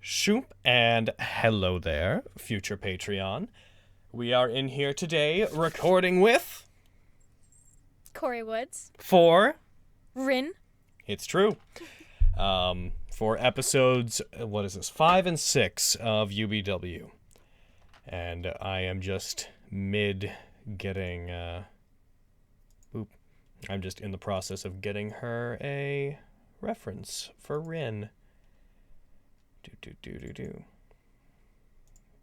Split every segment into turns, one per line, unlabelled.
Shoop and hello there, future Patreon. We are in here today recording with...
Corey Woods.
For...
Rin.
It's true. For episodes, 5 and 6 of UBW. And I am just getting... I'm just in the process of getting her a reference for Rin.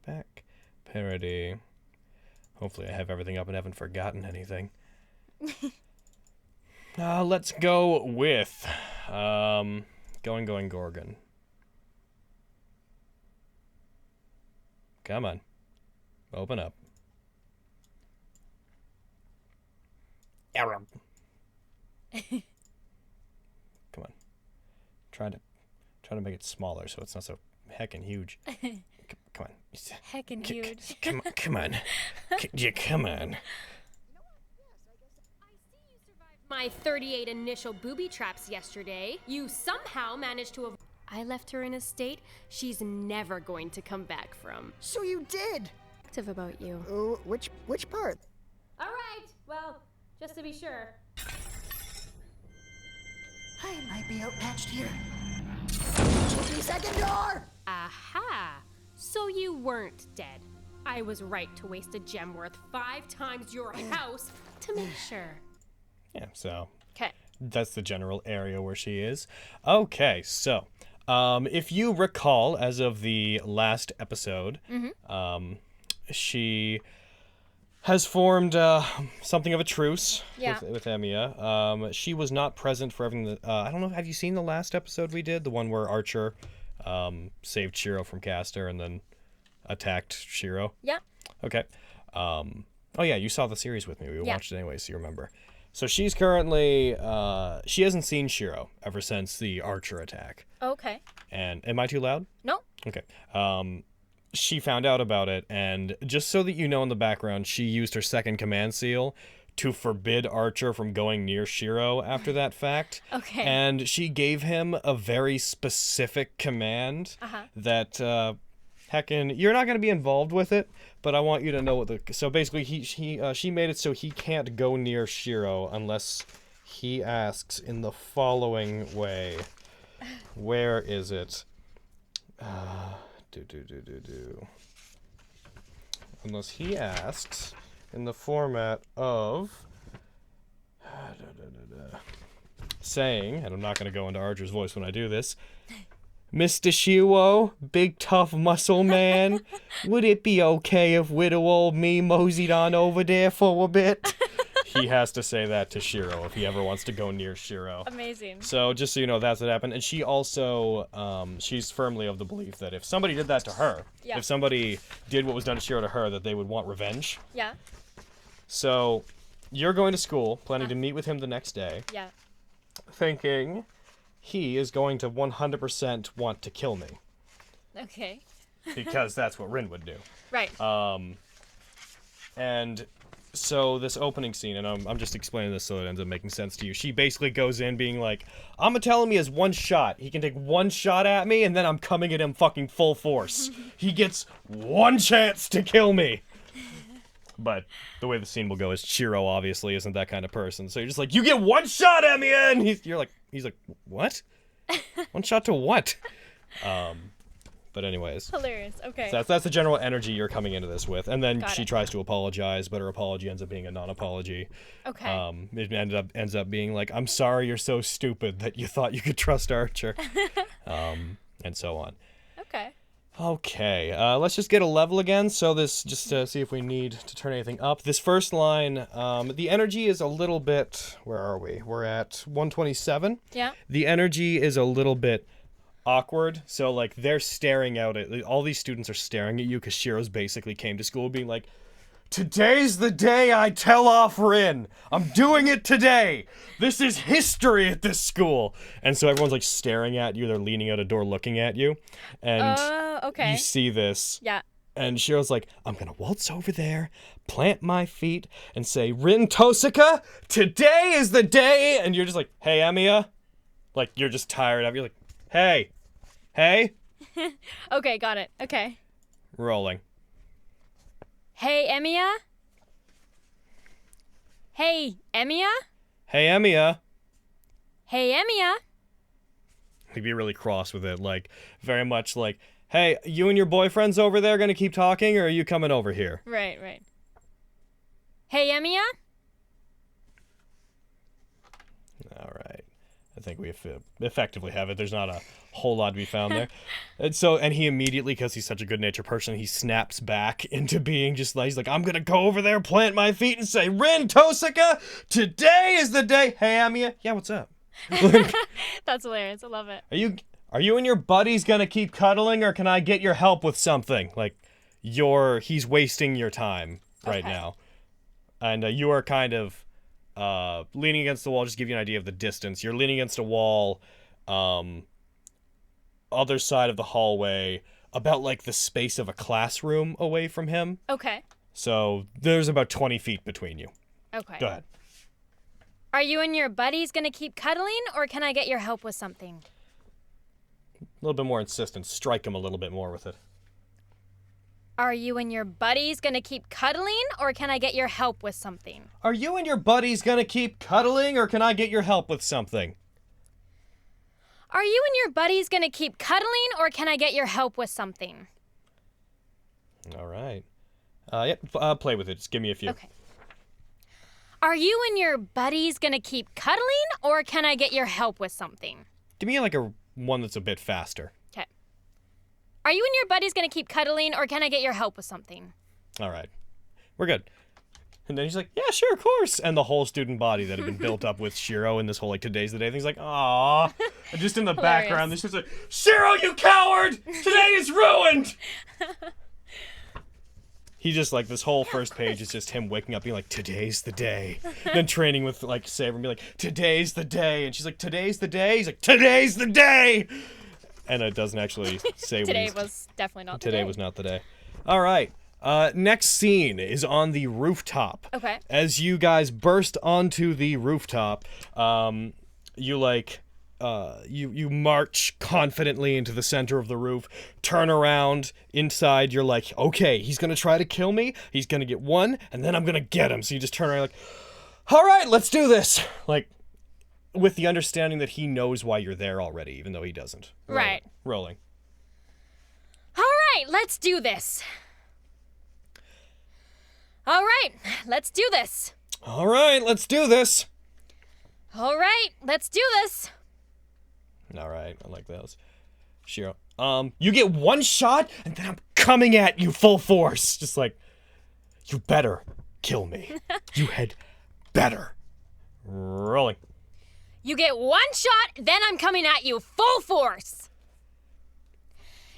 Back. Parody. Hopefully I have everything up and haven't forgotten anything. Let's go with Going Gorgon. Come on. Open up. Arab. Come on. Trying to make it smaller so it's not so heckin' huge. Come on.
Heckin' huge.
Come on. Come on.
My 38 initial booby traps yesterday. You somehow managed to I left her in a state she's never going to come back from.
So you did?
Active about you.
Oh, which part?
All right. Well, just to be sure.
I might be outmatched here. 2-second door!
Aha! So you weren't dead. I was right to waste a gem worth 5 times your house to make sure.
Yeah, so...
Okay.
That's the general area where she is. Okay, so... if you recall, as of the last episode, she has formed something of a truce with Emiya. She was not present for everything that... I don't know, have you seen the last episode we did? The one where Archer saved Shiro from Castor and then attacked Shiro?
Yeah.
Okay. Oh yeah, you saw the series with me. We watched it anyway, so you remember. So she's currently... she hasn't seen Shiro ever since the Archer attack.
Okay.
And am I too loud?
No.
Okay. She found out about it, and just so that you know in the background, she used her second command seal to forbid Archer from going near Shiro after that fact.
Okay.
And she gave him a very specific command that, heckin', you're not going to be involved with it, but I want you to know what the... So basically, she made it so he can't go near Shiro unless he asks in the following way. Where is it? Unless he asks in the format of saying, and I'm not going to go into Archer's voice when I do this, Mr. Shiro, big tough muscle man, would it be okay if widow old me moseyed on over there for a bit? He has to say that to Shiro if he ever wants to go near Shiro.
Amazing.
So just so you know, that's what happened. And she also, she's firmly of the belief that if somebody did that to her, if somebody did what was done to Shiro to her, that they would want revenge.
Yeah.
So you're going to school, planning to meet with him the next day.
Yeah.
Thinking he is going to 100% want to kill me.
Okay.
Because that's what Rin would do.
Right.
And... So this opening scene, and I'm just explaining this so it ends up making sense to you. She basically goes in being like, I'm gonna tell him he has one shot. He can take one shot at me, and then I'm coming at him fucking full force. He gets one chance to kill me. But the way the scene will go is Shiro obviously isn't that kind of person. So you're just like, you get one shot at me, and he's like, what? One shot to what? But anyways.
Hilarious. Okay.
So that's the general energy you're coming into this with. And then
Got
she
it.
tries to apologize, but her apology ends up being a non-apology.
Okay.
It ends up being like, I'm sorry you're so stupid that you thought you could trust Archer. And so on.
Okay.
Okay, let's just get a level again. So this, just to see if we need to turn anything up. This first line, the energy is a little bit, where are we? We're at 127.
Yeah.
The energy is a little bit awkward, so like they're staring out at all these students are staring at you because Shiro's basically came to school being like, today's the day I tell off Rin. I'm doing it today. This is history at this school. And so everyone's like staring at you. They're leaning out a door looking at you. And
okay.
you see this.
Yeah.
And Shiro's like, I'm going to waltz over there, plant my feet, and say, Rin Tosaka, today is the day. And you're just like, hey, Emiya. Like, you're just tired of it. You're like, hey,
Okay, got it. Okay.
Rolling.
Hey, Emiya? Hey, Emiya?
Hey, Emiya.
Hey, Emiya?
He'd be really cross with it, like, very much like, hey, you and your boyfriend's over there gonna keep talking, or are you coming over here?
Right. Hey, Emiya?
All right. I think we effectively have it. There's not a whole lot to be found there. And he immediately, because he's such a good-natured person, he snaps back into being just like, he's like, I'm gonna go over there, plant my feet, and say, Rin Tosaka, today is the day. Hey, Amiya. Yeah, what's up?
That's hilarious. I love it.
Are you and your buddies gonna keep cuddling, or can I get your help with something? Like, he's wasting your time right now. And you are kind of leaning against the wall. Just to give you an idea of the distance. You're leaning against a wall, other side of the hallway, about like the space of a classroom away from him.
Okay.
So there's about 20 feet between you.
Okay.
Go ahead.
Are you and your buddies gonna keep cuddling, or can I get your help with something?
A little bit more insistent. Strike him a little bit more with it.
Are you and your buddies gonna keep cuddling, or can I get your help with something?
Are you and your buddies gonna keep cuddling, or can I get your help with something?
Are you and your buddies gonna keep cuddling, or can I get your help with something?
All right. Play with it. Just give me a few.
Okay. Are you and your buddies gonna keep cuddling, or can I get your help with something?
Give me like one that's a bit faster.
Okay. Are you and your buddies gonna keep cuddling, or can I get your help with something?
All right. We're good. And then he's like, yeah, sure, of course. And the whole student body that had been built up with Shiro and this whole, like, today's the day thing's like, aw. And just in the background, there's just like, Shiro, you coward! Today is ruined! He just, like, this whole first page is just him waking up being like, today's the day. Then training with, like, Saber and be like, today's the day. And she's like, today's the day? He's like, today's the day! And it doesn't actually say
Today
what
was definitely not the day.
Today was not the day. All right. Next scene is on the rooftop.
Okay.
As you guys burst onto the rooftop, you march confidently into the center of the roof, turn around, inside, you're like, okay, he's gonna try to kill me, he's gonna get one, and then I'm gonna get him. So you just turn around like, all right, let's do this. Like, with the understanding that he knows why you're there already, even though he doesn't.
Right.
Rolling.
All right, let's do this. All right, let's do this.
All right, let's do this.
All right, let's do this.
All right, I like those. Shiro, you get one shot, and then I'm coming at you full force. Just like, you better kill me. You had better. Rolling.
You get one shot, then I'm coming at you full force.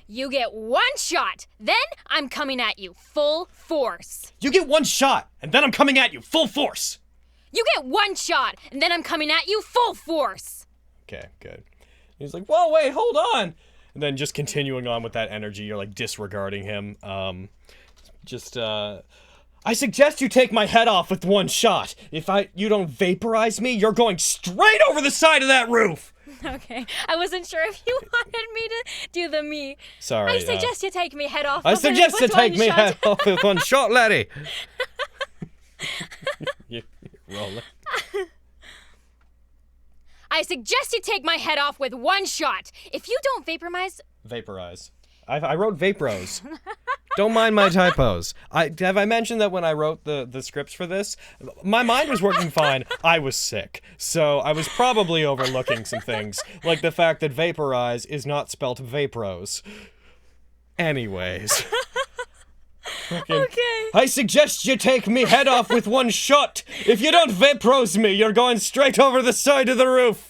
You get one shot, then I'm coming at you full force.
You get one shot, and then I'm coming at you full force.
You get one shot, and then I'm coming at you full force.
Okay, good. He's like, whoa, wait, hold on. And then just continuing on with that energy, you're like disregarding him. I suggest you take my head off with one shot. If you don't vaporize me, you're going straight over the side of that roof.
Okay, I wasn't sure if you wanted me to do the me.
Sorry.
I suggest you take me head off.
I suggest you take me head off with one shot, laddie. You're rolling.
I suggest you take my head off with one shot. If you don't
Vaporize. I wrote Vapros. Don't mind my typos. Have I mentioned that when I wrote the scripts for this, my mind was working fine. I was sick. So I was probably overlooking some things, like the fact that vaporize is not spelt Vapros. Anyways.
Okay.
I suggest you take me head off with one shot. If you don't Vapros me, you're going straight over the side of the roof.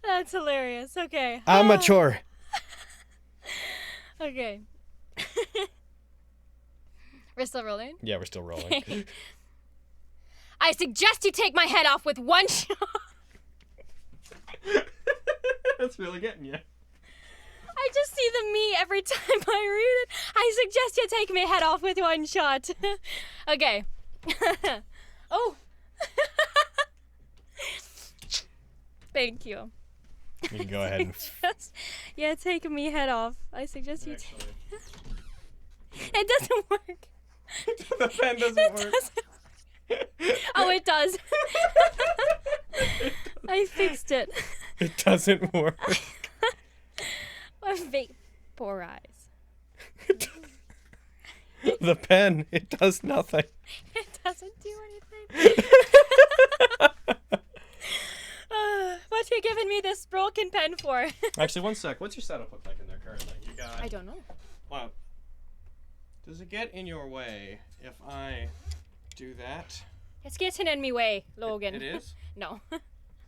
That's hilarious. Okay.
Amateur.
Okay. We're still rolling?
Yeah, we're still rolling.
I suggest you take my head off with one shot.
That's really getting you.
I just see the me every time I read it. I suggest you take my head off with one shot. Okay. Oh. Thank you.
You can go ahead and...
Yeah, take me head off. I suggest you take... It doesn't work.
The pen doesn't work.
Oh, it does. I fixed it.
It doesn't work.
Vaporize.
The pen, it does nothing.
It doesn't do anything. What you giving me this broken pen for?
Actually, one sec. What's your setup look like in there currently? You got...
I don't know.
Wow. Does it get in your way if I do that?
It's getting in me way, Logan.
It is?
No.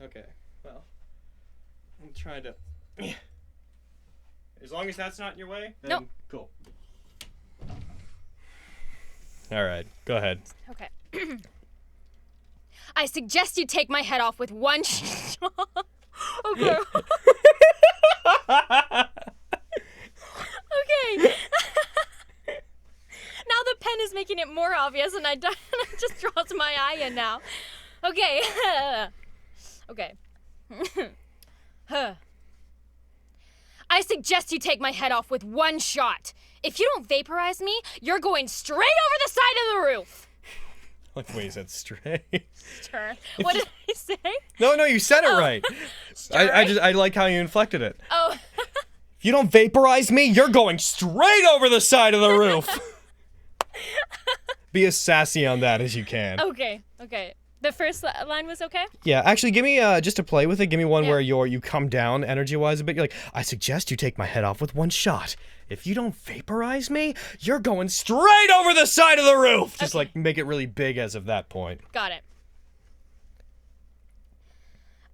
Okay. Well, I'm trying to... As long as that's not in your way, then
Nope.
Cool. All right. Go ahead.
Okay. I suggest you take my head off with one shot. Okay. Okay. Now the pen is making it more obvious, and I just draws my eye in now. Okay. Okay. I suggest you take my head off with one shot. If you don't vaporize me, you're going straight over the side of the roof.
Like, wait, is that straight?
Sure. What did I say?
No, you said it right.
Sure.
I like how you inflected it.
Oh.
If you don't vaporize me, you're going straight over the side of the roof. Be as sassy on that as you can.
Okay. The first line was okay?
Yeah, actually, give me, just to play with it, give me one
Yeah.
where you come down energy-wise a bit. You're like, I suggest you take my head off with one shot. If you don't vaporize me, you're going straight over the side of the roof. Just,
Okay.
like, make it really big as of that point.
Got it.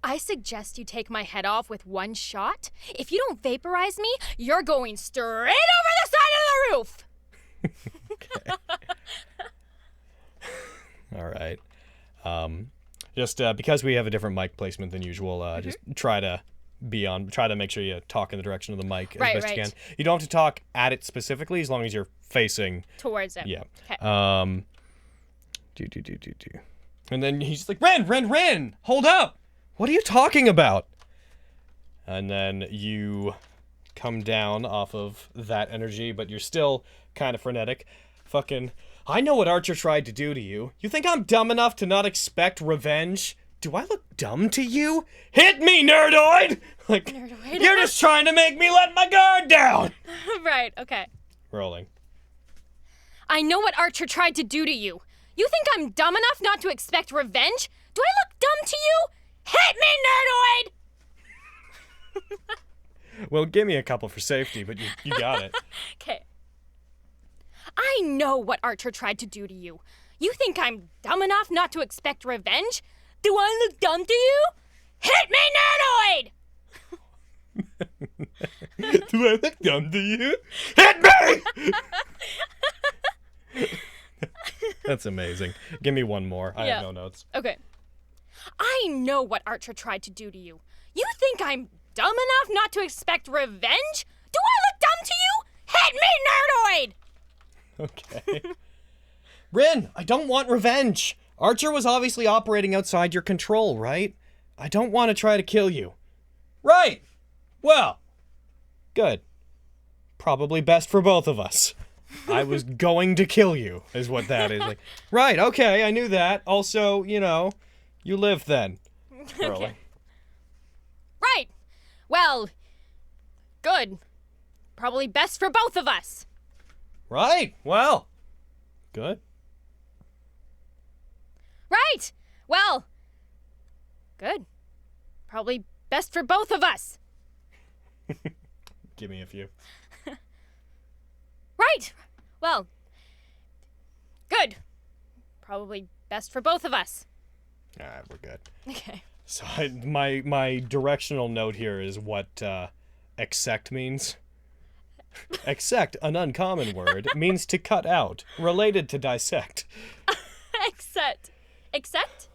I suggest you take my head off with one shot. If you don't vaporize me, you're going straight over the side of the roof.
All right. Just because we have a different mic placement than usual, just try to make sure you talk in the direction of the mic as
Right,
best you
right.
can. You don't have to talk at it specifically as long as you're facing.
Towards it.
Yeah.
Okay.
And then he's like, Ren, hold up. What are you talking about? And then you come down off of that energy, but you're still kind of frenetic. Fucking, I know what Archer tried to do to you. You think I'm dumb enough to not expect revenge? Do I look dumb to you? Hit me, nerdoid! Like,
Nerdoid?
you're just trying to make me let my guard down!
Right, okay.
Rolling.
I know what Archer tried to do to you. You think I'm dumb enough not to expect revenge? Do I look dumb to you? Hit me, nerdoid!
Well, give me a couple for safety, but you got it.
Okay. I know what Archer tried to do to you. You think I'm dumb enough not to expect revenge? Do I look dumb to you? Hit me, nerdoid!
Do I look dumb to you? Hit me! That's amazing. Give me one more. I
Yeah.
have no notes.
Okay. I know what Archer tried to do to you. You think I'm dumb enough not to expect revenge? Do I look dumb to you? Hit me, nerdoid!
Okay. Rin, I don't want revenge. Archer was obviously operating outside your control, right? I don't want to try to kill you. Right. Well, good. Probably best for both of us. I was going to kill you, is what that is. Like, right, okay, I knew that. Also, you live then. Curly.
Right. Well, good. Probably best for both of us.
Right, well, good.
Right. Well, good. Probably best for both of us.
Give me a few.
Right. Well, good. Probably best for both of us.
All right, we're good.
Okay.
So my directional note here is what exect means. Exect, an uncommon word, means to cut out, related to dissect.
Accept?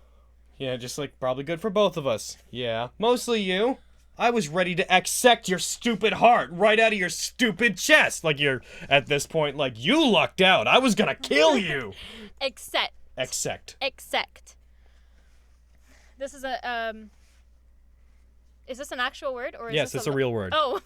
Yeah, just like probably good for both of us. Yeah, mostly you. I was ready to exect your stupid heart right out of your stupid chest. Like you're, at this point, like, you lucked out. I was gonna kill you.
Accept.
Exect.
Accept. This is a, Is this an actual word or is
Yes,
this
it's a real word.
Oh.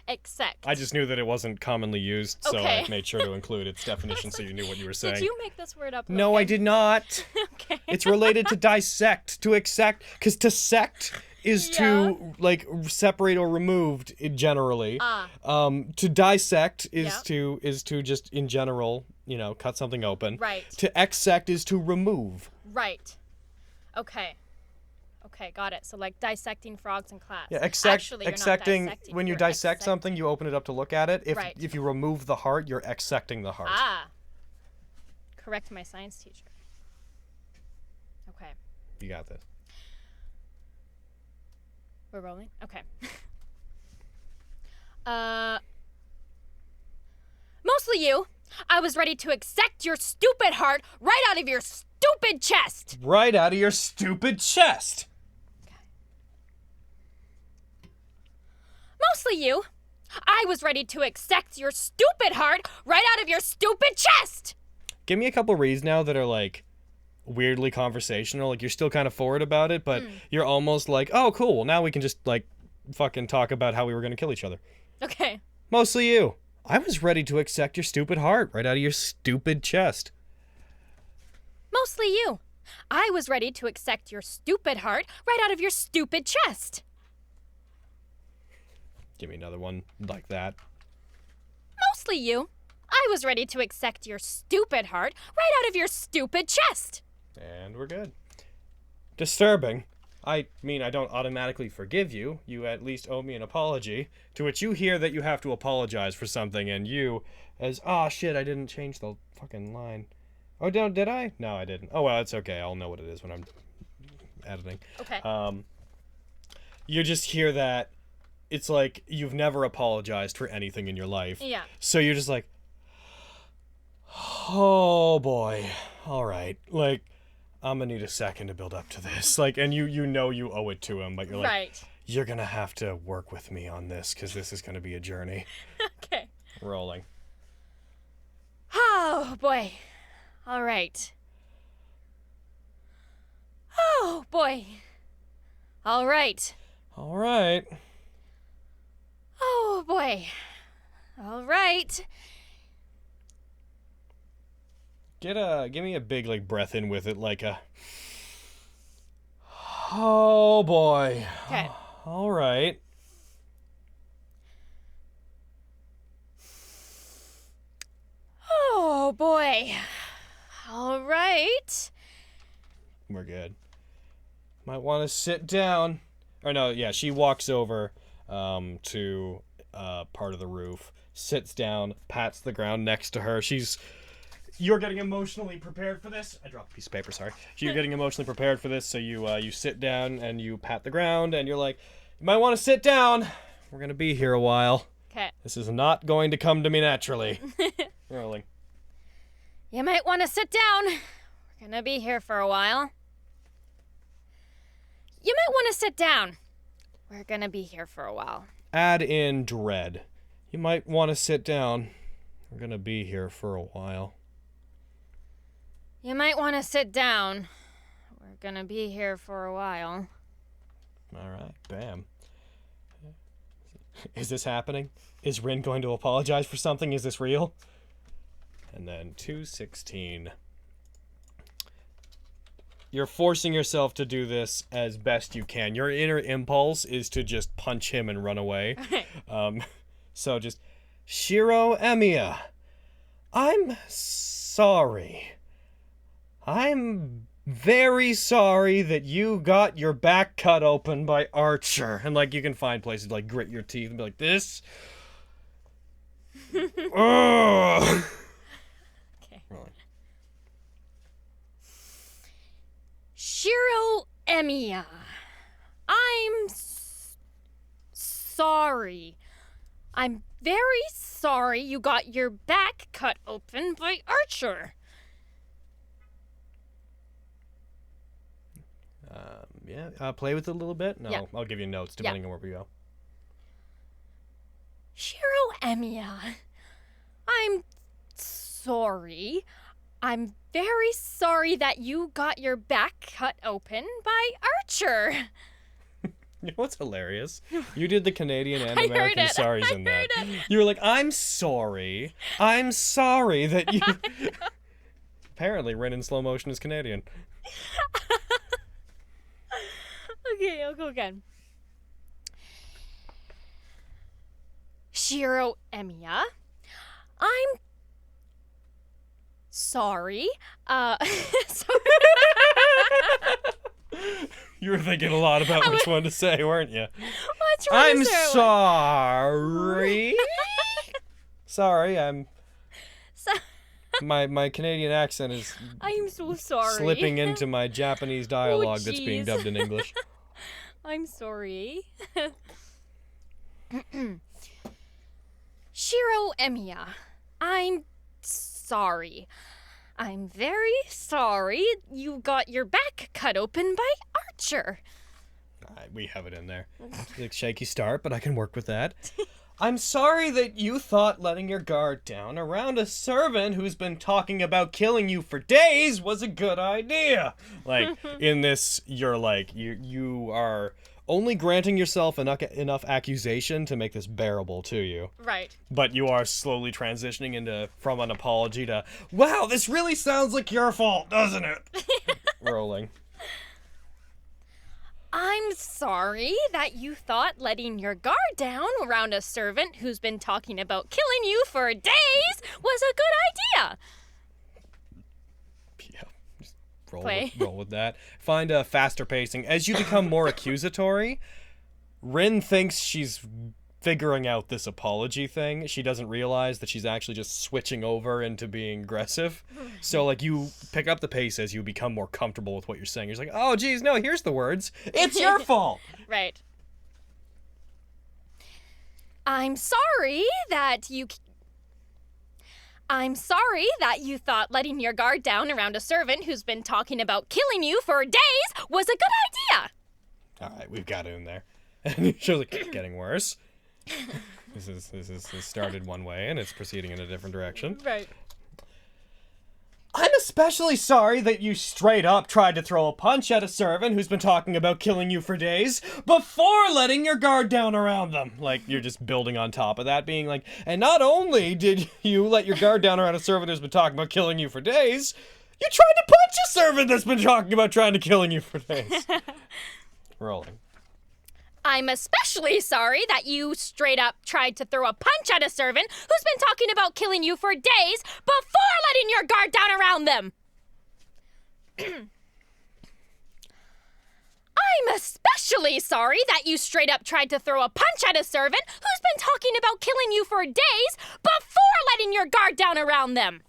Exsect.
I just knew that it wasn't commonly used, so
Okay.
I made sure to include its definition so you knew what you were saying.
Did you make this word up?
No, I
Logan?
did not.
Okay.
It's related to dissect, to accept, because to sect is to like separate or removed generally. To dissect is to just in general, cut something open.
Right.
To exsect is to remove.
Right. Okay. Okay, got it. So like dissecting frogs in class.
Yeah,
Actually, you're not
accepting
dissecting,
when you
you're
dissect
exsecting.
something, you open it up to look at it.
Right.
If you remove the heart, you're accepting the heart.
Ah. Correct my science teacher. Okay.
You got this.
We're rolling? Okay. Mostly you. I was ready to accept your stupid heart right out of your stupid chest.
Right out of your stupid chest.
Mostly you. I was ready to accept your stupid heart right out of your stupid chest.
Give me a couple reads now that are like weirdly conversational. Like you're still kind of forward about it, but you're almost like, oh, cool. Well, now we can just like fucking talk about how we were going to kill each other.
Okay.
Mostly you. I was ready to accept your stupid heart right out of your stupid chest.
Mostly you. I was ready to accept your stupid heart right out of your stupid chest.
Give me another one like that.
Mostly you. I was ready to accept your stupid heart right out of your stupid chest.
And we're good. Disturbing. I mean, I don't automatically forgive you. You at least owe me an apology. To which you hear that you have to apologize for something, and you, as, shit, I didn't change the fucking line. Oh, did I? No, I didn't. Oh, well, it's okay. I'll know what it is when I'm editing.
Okay.
You just hear that it's like you've never apologized for anything in your life.
Yeah.
So you're just like, oh boy, all right. Like, I'm gonna need a second to build up to this. Like, and you know you owe it to him, but you're like,
Right.
you're gonna have to work with me on this because this is gonna be a journey.
Okay.
Rolling.
Oh, boy. All right. Oh, boy. All right.
All right.
Oh, boy. All right.
Give me a big like breath in with it, like a. Oh boy.
Okay.
All right.
Oh, boy. All right.
We're good. Might want to sit down. Or no, yeah, she walks over to part of the roof, sits down, pats the ground next to her. You're getting emotionally prepared for this. I dropped a piece of paper, sorry. You're getting emotionally prepared for this, so you sit down and you pat the ground and you're like, you might want to sit down. We're going to be here a while.
Okay.
This is not going to come to me naturally. Rolling.
You might want to sit down. We're gonna be here for a while. You might want to sit down. We're gonna be here for a while.
Add in dread. You might want to sit down. We're going to be here for a while.
You might want to sit down. We're gonna be here for a while.
All right, bam. Is this happening? Is Rin going to apologize for something? Is this real? And then 216. You're forcing yourself to do this as best you can. Your inner impulse is to just punch him and run away. So just, Shiro Emiya, I'm sorry. I'm very sorry that you got your back cut open by Archer. And like you can find places to like grit your teeth and be like, this. Ugh.
Okay.
Rolling.
Shiro Emiya, I'm sorry. I'm very sorry you got your back cut open by Archer.
Yeah, play with it a little bit. No,
Yeah.
I'll give you notes depending on where we go.
Shiro Emiya, I'm sorry. I'm very sorry that you got your back cut open by Archer.
You know what's hilarious? You did the Canadian and
I heard
American
it.
sorries
I
in that.
heard it.
You were like, I'm sorry that you... Apparently, Ren in slow motion is Canadian.
Okay, I'll go again. Shiro Emiya, I'm sorry. Sorry.
You were thinking a lot about which one to say, weren't you?
What's wrong?
I'm sorry. Sorry, I'm...
So-
My Canadian accent is
I'm so sorry.
slipping into my Japanese dialogue that's being
jeez.
dubbed in English.
I'm sorry. Shiro Emiya, I'm sorry. I'm very sorry you got your back cut open by Archer.
We have it in there. It's a shaky start, but I can work with that. I'm sorry that you thought letting your guard down around a servant who's been talking about killing you for days was a good idea. Like, in this, you're like, you are only granting yourself enough accusation to make this bearable to you.
Right.
But you are slowly transitioning from an apology to, wow, this really sounds like your fault, doesn't it? Rolling.
I'm sorry that you thought letting your guard down around a servant who's been talking about killing you for days was a good idea.
Yeah, just roll with that. Find a faster pacing. As you become more accusatory, Rin thinks she's figuring out this apology thing. She doesn't realize that she's actually just switching over into being aggressive. So, like, you pick up the pace as you become more comfortable with what you're saying. You're just like, oh, geez, no, here's the words. It's your fault.
Right. I'm sorry that you thought letting your guard down around a servant who's been talking about killing you for days was a good idea.
All right, we've got it in there. And she was like, getting worse. This started one way and it's proceeding in a different direction.
Right.
I'm especially sorry that you straight up tried to throw a punch at a servant who's been talking about killing you for days before letting your guard down around them. Like, you're just building on top of that, being like, and not only did you let your guard down around a servant who's been talking about killing you for days, you tried to punch a servant that's been talking about trying to killing you for days. Rolling.
I'm especially sorry that you straight up tried to throw a punch at a servant who's been talking about killing you for days before letting your guard down around them. I'm especially sorry that you straight up tried to throw a punch at a servant who's been talking about killing you for days before letting your guard down around them.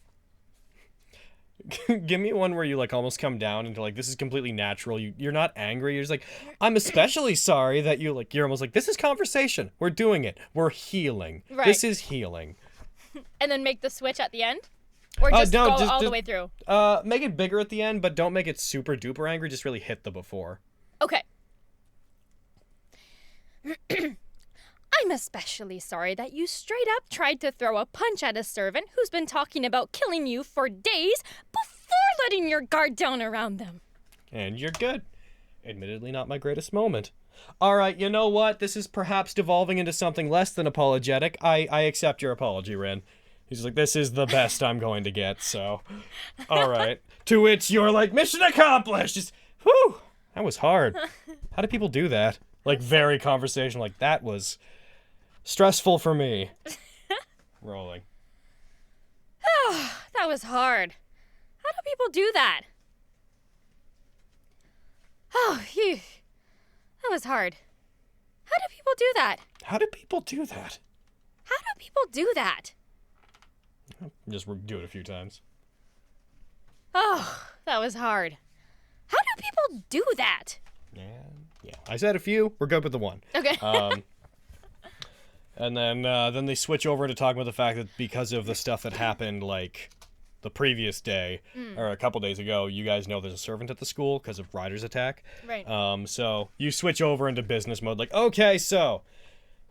Give me one where you, like, almost come down into, like, this is completely natural. You're not angry. You're just like, I'm especially sorry that you, like, you're almost like, this is conversation. We're doing it. We're healing.
Right.
This is healing.
And then make the switch at the end? Or just
no,
go
just-
all the
just-
way through?
Make it bigger at the end, but don't make it super duper angry. Just really hit the before.
Okay. I'm especially sorry that you straight up tried to throw a punch at a servant who's been talking about killing you for days before letting your guard down around them.
And you're good. Admittedly not my greatest moment. Alright, you know what? This is perhaps devolving into something less than apologetic. I accept your apology, Ren. He's like, this is the best I'm going to get, so... Alright. To which you're like, mission accomplished! Just, whew! That was hard. How do people do that? Like, very conversational. Like, that was stressful for me. Rolling.
That was hard. How do people do that? Oh, phew. That was hard. How do people do that?
How do people do that?
How do people do that?
Just do it a few times.
Oh, that was hard. How do people do that?
Yeah. I said a few. We're good with the one.
Okay.
And then they switch over to talking about the fact that because of the stuff that happened, like, the previous day, or a couple days ago, you guys know there's a servant at the school because of Ryder's attack.
Right.
So you switch over into business mode, like, okay, so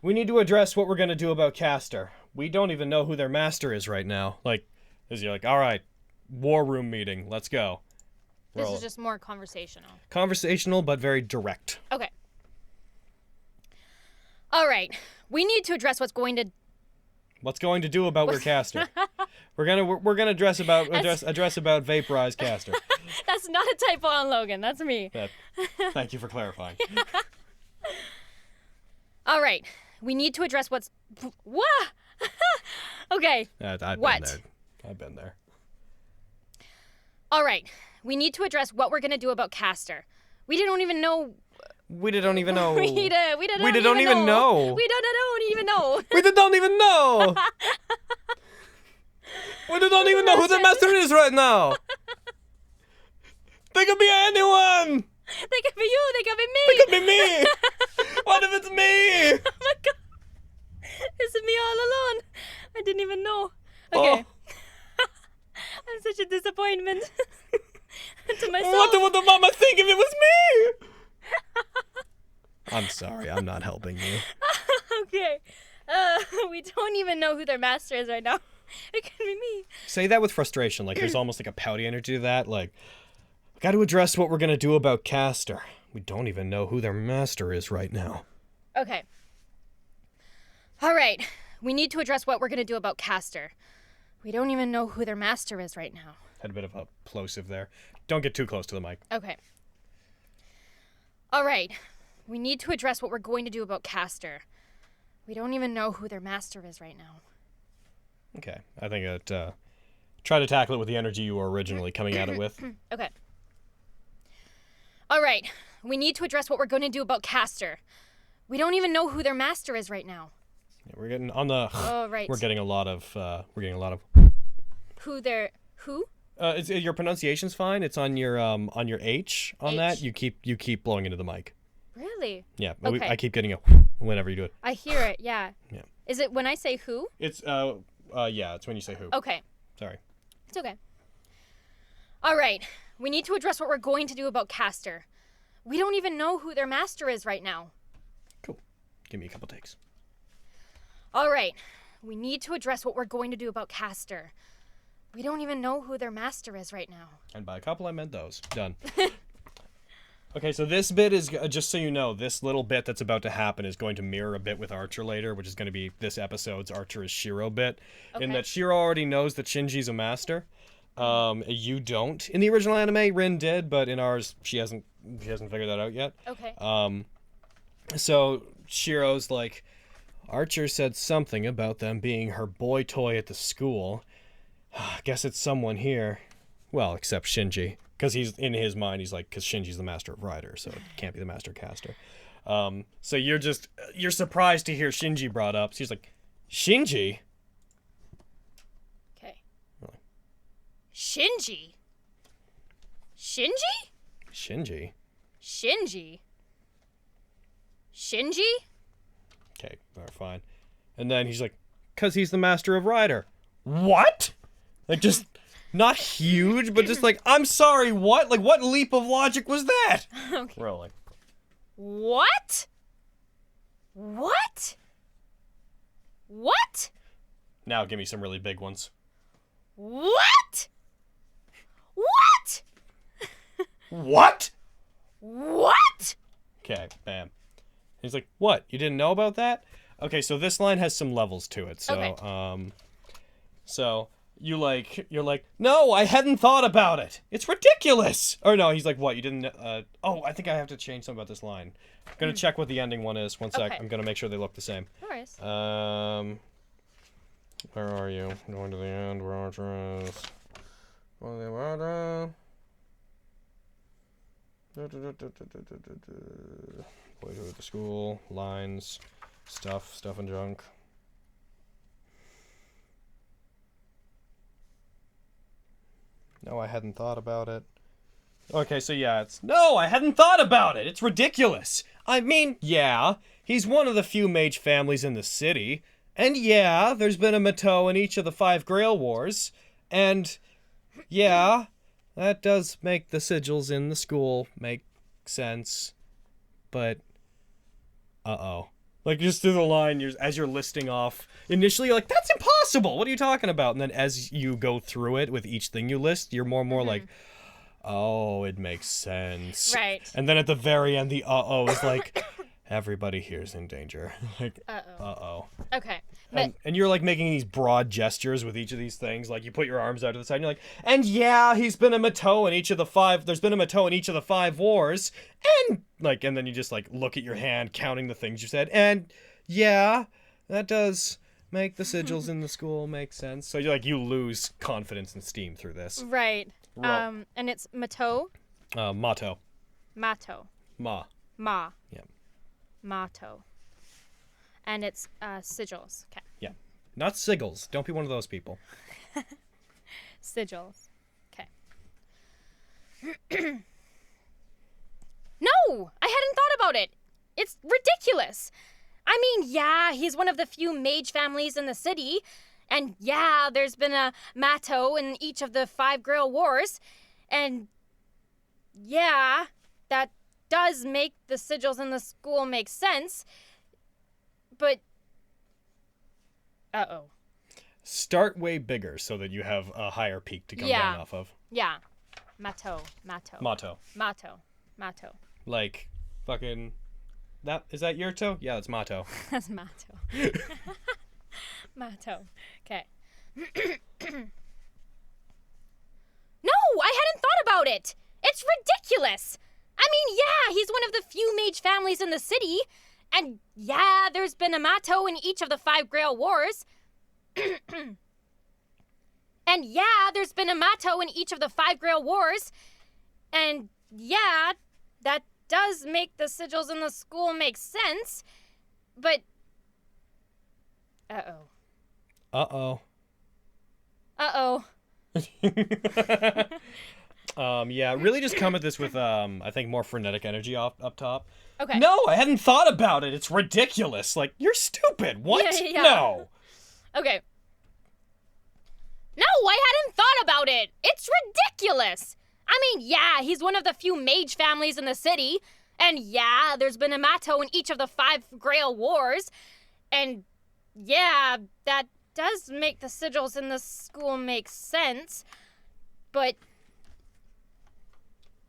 we need to address what we're going to do about Castor. We don't even know who their master is right now. Like, you're like, all right, war room meeting, let's go.
This is just more conversational.
Conversational, but very direct.
Okay. All right. We need to address what's going to...
What's going to do about we're caster? We're gonna address about vaporized caster.
That's not a typo on Logan. That's me.
Thank you for clarifying.
All right. We need to address what's... What? Okay.
I've been there.
All right. We need to address what we're going to do about Castor. We don't even know...
We don't even know.
We don't even know.
We don't even know.
We
don't even know who the master is right now. They could be anyone.
They could be you. They could be me.
They could be me. What if it's me?
Oh my god. It's me all alone. I didn't even know. Okay.
Oh.
I'm such a disappointment to myself.
What would the mama think if it was me? I'm sorry, I'm not helping you.
Okay. We don't even know who their master is right now. It could be me.
Say that with frustration, like there's almost like a pouty energy to that, like, got to address what we're gonna do about Castor. We don't even know who their master is right now.
Okay. All right. We need to address what we're gonna do about Castor. We don't even know who their master is right now.
Had a bit of a plosive there. Don't get too close to the mic.
Okay. All right. We need to address what we're going to do about Castor. We don't even know who their master is right now.
Okay. I think it, try to tackle it with the energy you were originally coming at it with.
Okay. All right. We need to address what we're going to do about Castor. We don't even know who their master is right now.
Yeah, we're getting on the...
Oh, right.
We're getting a lot of...
Who their... Who?
Your pronunciation's fine. It's on your H on that.
H?
You keep blowing into the mic.
Really?
Yeah.
Okay.
I keep getting a whenever you do it.
I hear it, yeah.
Yeah.
Is it when I say who?
It's yeah, it's when you say who.
Okay.
Sorry.
It's okay. All right. We need to address what we're going to do about Castor. We don't even know who their master is right now.
Cool. Give me a couple takes.
All right. We need to address what we're going to do about Castor. We don't even know who their master is right now.
And by a couple, I meant those. Done. Okay, so this bit is, just so you know, this little bit that's about to happen is going to mirror a bit with Archer later, which is going to be this episode's Archer is Shiro bit.
Okay.
In that Shiro already knows that Shinji's a master. You don't. In the original anime, Rin did, but in ours, she hasn't figured that out yet.
Okay.
So Shiro's like, Archer said something about them being her boy toy at the school. Guess it's someone here. Well, except Shinji. Because he's, in his mind, he's like, because Shinji's the master of rider, so it can't be the master caster. So you're surprised to hear Shinji brought up. So he's like, Shinji?
Okay.
Really?
Shinji? Shinji?
Shinji?
Shinji? Shinji?
Okay, all right, fine. And then he's like, because he's the master of rider. What? Like, just... Not huge, but just like, I'm sorry, what? Like, what leap of logic was that?
Okay.
Rolling.
What? What? What?
Now give me some really big ones.
What? What?
What?
What?
Okay, bam. He's like, what? You didn't know about that? Okay, so this line has some levels to it. So,
Okay.
So... You're like, no, I hadn't thought about it. It's ridiculous. Or no, he's like, what? You didn't, oh, I think I have to change something about this line. I'm gonna check what the ending one is. One sec.
Okay.
I'm gonna make sure they look the same.
No worries.
Where are you? Going to the end, where Archer is. Boy to the school, lines, stuff and junk. No, I hadn't thought about it. Okay, so yeah, it's... No, I hadn't thought about it! It's ridiculous! I mean, yeah, he's one of the few mage families in the city. And yeah, there's been a Mato in each of the 5 Grail Wars. And yeah, that does make the sigils in the school make sense. But... uh-oh. Like, just through the line, as you're listing off, initially you're like, that's impossible! What are you talking about? And then as you go through it with each thing you list, you're more and more like, oh, it makes sense.
Right.
And then at the very end, the uh-oh is like, everybody here's in danger. Like,
Uh-oh. Okay.
And you're like making these broad gestures with each of these things. Like you put your arms out to the side and you're like, and yeah, he's been a Matteau in each of the 5. There's been a Matteau in each of the 5 wars. And then you just like look at your hand, counting the things you said. And yeah, that does make the sigils in the school make sense. So you lose confidence and steam through this.
Right.
Roll.
And it's Matteau?
Motto.
Matto.
Ma. Yeah.
Matto. And it's sigils. Okay.
Yeah. Not sigils. Don't be one of those people.
Sigils. Okay. No! I hadn't thought about it. It's ridiculous. I mean, yeah, he's one of the few mage families in the city. And yeah, there's been a Matto in each of the 5 Grail Wars. And yeah, that does make the sigils in the school make sense. But uh-oh.
Start way bigger so that you have a higher peak to come down off of.
Yeah. Matto.
Motto. Like, fucking... Is that your toe? Yeah, that's motto.
That's Matto. Matto. Okay. No! I hadn't thought about it! It's ridiculous! I mean, yeah, he's one of the few mage families in the city. And yeah, there's been a Matto in each of the 5 Grail Wars. And yeah, there's been a Matto in each of the 5 Grail Wars. And yeah, that does make the sigils in the school make sense. But... Uh-oh.
Yeah, really just come at this with, I think more frenetic energy up top.
Okay.
No, I hadn't thought about it. It's ridiculous. Like, you're stupid. What?
Yeah.
No.
Okay. No, I hadn't thought about it. It's ridiculous. I mean, yeah, he's one of the few mage families in the city. And yeah, there's been a Matto in each of the 5 Grail Wars. And yeah, that does make the sigils in the school make sense. But...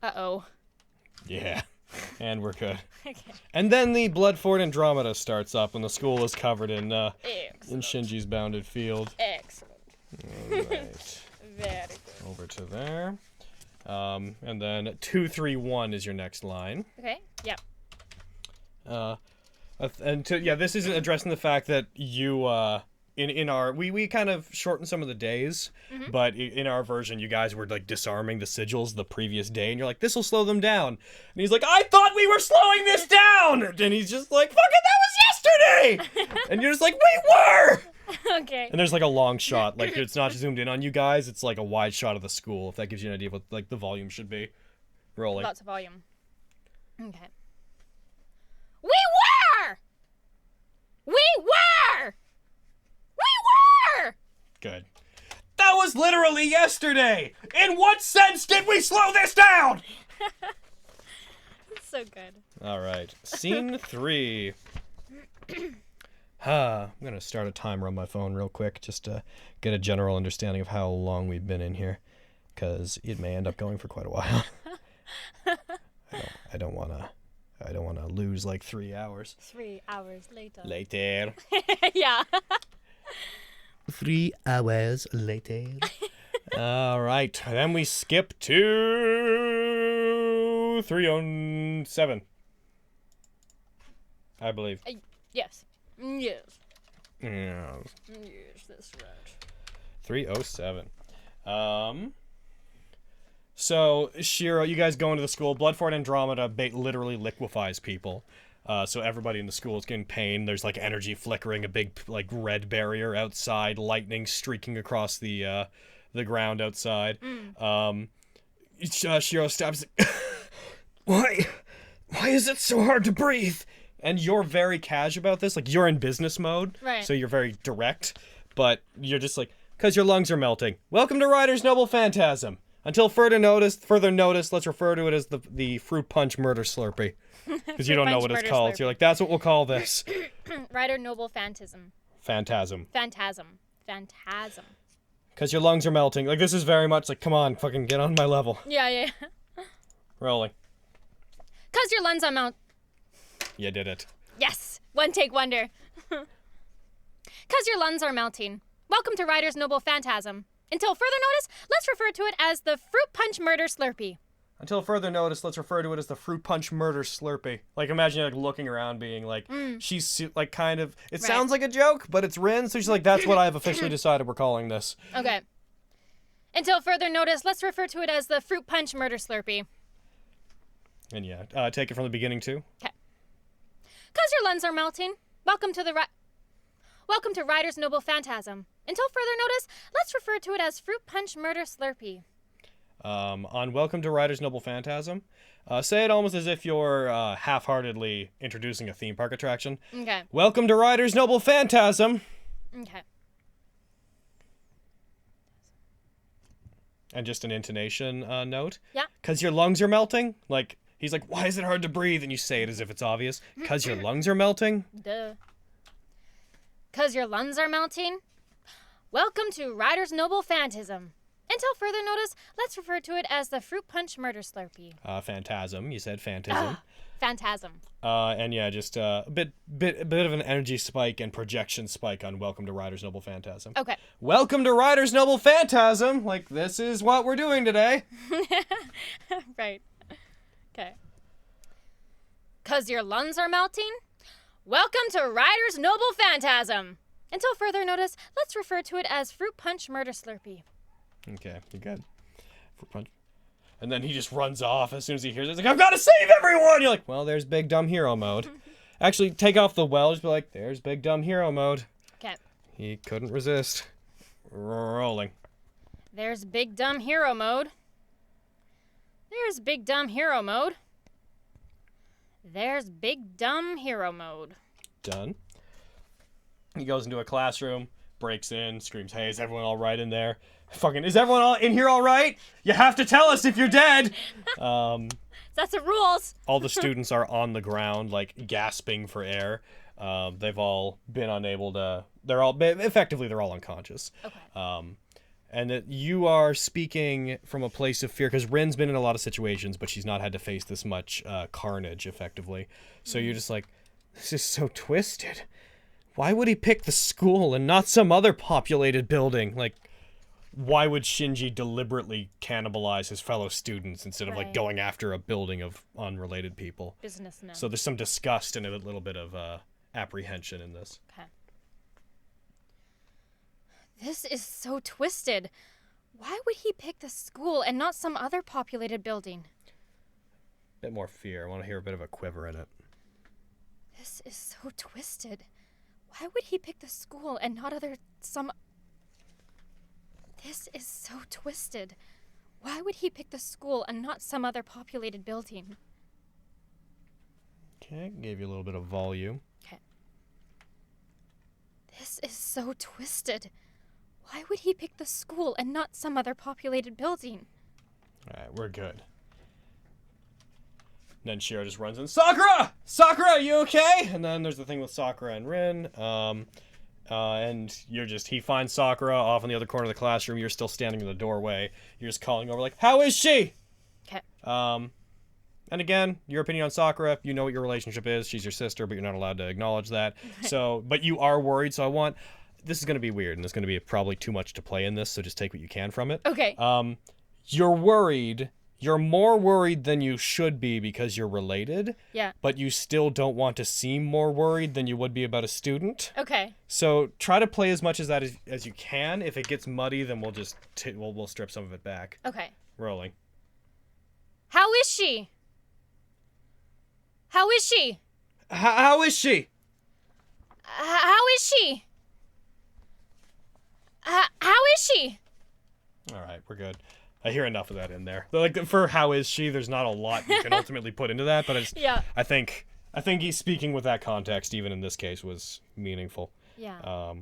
Uh-oh.
Yeah. And we're good.
Okay.
And then the Bloodford Andromeda starts up and the school is covered in
Excellent.
Shinji's bounded field.
Excellent.
Alright.
Very good.
Over to there. And then 231 is your next line.
Okay, yep.
This isn't addressing the fact that you, in our, we kind of shortened some of the days, but in our version, you guys were like disarming the sigils the previous day, and you're like, this will slow them down. And he's like, I thought we were slowing this down! And he's just like, fucking that was yesterday! And you're just like, we were!
Okay.
And there's like a long shot, like it's not zoomed in on you guys, it's like a wide shot of the school, if that gives you an idea of what like the volume should be. Rolling.
Lots of volume. Okay. We were!
Good. That was literally yesterday! In what sense did we slow this down?
So good.
Alright. Scene 3. I'm gonna start a timer on my phone real quick just to get a general understanding of how long we've been in here, because it may end up going for quite a while. I don't wanna lose like 3 hours.
3 hours later.
Later.
Yeah.
3 hours later. Alright, then we skip to 307. I believe.
Yes. Yes.
Yeah.
Yes, that's right.
307. So, Shiro, you guys go into the school. Bloodford Andromeda literally liquefies people. So everybody in the school is getting pain. There's, like, energy flickering, a big, like, red barrier outside, lightning streaking across the ground outside. Shiro stops. Why is it so hard to breathe? And you're very cash about this. Like, you're in business mode.
Right.
So you're very direct. But you're just like, because your lungs are melting. Welcome to Ryder's Noble Phantasm. Until further notice, let's refer to it as the Fruit Punch Murder Slurpee. Because you don't know what it's called. So you're like, that's what we'll call this.
Ryder Noble Phantasm.
Phantasm. Because your lungs are melting. Like, this is very much like, come on, fucking get on my level.
Yeah.
Rolling.
Because your lungs are
You did it.
Yes! One take wonder. 'Cause your lungs are melting. Welcome to Ryder's Noble Phantasm. Until further notice, let's refer to it as the Fruit Punch Murder Slurpee.
Until further notice, let's refer to it as the Fruit Punch Murder Slurpee. Like, imagine like looking around being like, she's like kind of, it
Right.
sounds like a joke, but it's Rin, so she's like, that's what I've officially decided we're calling this.
Okay. Until further notice, let's refer to it as the Fruit Punch Murder Slurpee.
And yeah, take it from the beginning too.
Okay. 'Cause your lungs are melting. Welcome to Ryder's Noble Phantasm. Until further notice, let's refer to it as Fruit Punch Murder Slurpee.
On Welcome to Ryder's Noble Phantasm, say it almost as if you're half-heartedly introducing a theme park attraction.
Okay.
Welcome to Ryder's Noble Phantasm.
Okay.
And just an intonation note.
Yeah.
'Cause your lungs are melting. Like, he's like, why is it hard to breathe? And you say it as if it's obvious. 'Cause your lungs are melting.
Duh. 'Cause your lungs are melting. Welcome to Ryder's Noble Phantasm. Until further notice, let's refer to it as the Fruit Punch Murder Slurpee.
Phantasm. You said phantasm.
Phantasm.
And yeah, just a bit of an energy spike and projection spike on Welcome to Ryder's Noble Phantasm.
Okay.
Welcome to Ryder's Noble Phantasm. Like, this is what we're doing today.
Right. Okay. 'Cause your lungs are melting? Welcome to Ryder's Noble Phantasm. Until further notice, let's refer to it as Fruit Punch Murder Slurpee.
Okay, you good. Fruit punch. And then he just runs off as soon as he hears it. He's like, I've got to save everyone! You're like, well, there's big dumb hero mode. Actually, take off the well. Just be like, there's big dumb hero mode.
Okay.
He couldn't resist. Rolling.
There's Big Dumb Hero Mode. There's Big Dumb Hero Mode. There's Big Dumb Hero Mode.
Done. He goes into a classroom, breaks in, screams, hey, is everyone all right in there? Fucking, is everyone all in here all right? You have to tell us if you're dead!
That's the rules!
All the students are on the ground, like, gasping for air. They've all been unable to... they're all unconscious.
Okay.
And that you are speaking from a place of fear, because Rin's been in a lot of situations, but she's not had to face this much carnage, effectively. So you're just like, this is so twisted. Why would he pick the school and not some other populated building? Like, why would Shinji deliberately cannibalize his fellow students instead of, like,
Right.
going after a building of unrelated people?
Businessmen.
So there's some disgust and a little bit of apprehension in this.
Okay. This is so twisted. Why would he pick the school and not some other populated building?
Bit more fear. I want to hear a bit of a quiver in it.
This is so twisted. Why would he pick the school and not some... This is so twisted. Why would he pick the school and not some other populated building?
Okay, gave you a little bit of volume.
Okay. This is so twisted. Why would he pick the school and not some other populated building?
Alright, we're good. And then Shiro just runs in, Sakura! Sakura, you okay? And then there's the thing with Sakura and Rin. And he finds Sakura off in the other corner of the classroom. You're still standing in the doorway. You're just calling over like, how is she?
Okay.
And again, your opinion on Sakura, you know what your relationship is. She's your sister, but you're not allowed to acknowledge that. So, but you are worried, so this is going to be weird, and there's going to be probably too much to play in this, so just take what you can from it.
Okay.
You're worried. You're more worried than you should be because you're related.
Yeah.
But you still don't want to seem more worried than you would be about a student.
Okay.
So try to play as much as that as you can. If it gets muddy, then we'll just we'll strip some of it back.
Okay.
Rolling.
How is she? How is she?
How is she?
How is she? How is she?
All right, we're good. I hear enough of that in there. Like, for how is she, there's not a lot you can ultimately put into that, but
Yeah.
I think he's speaking with that context, even in this case, was meaningful.
Yeah.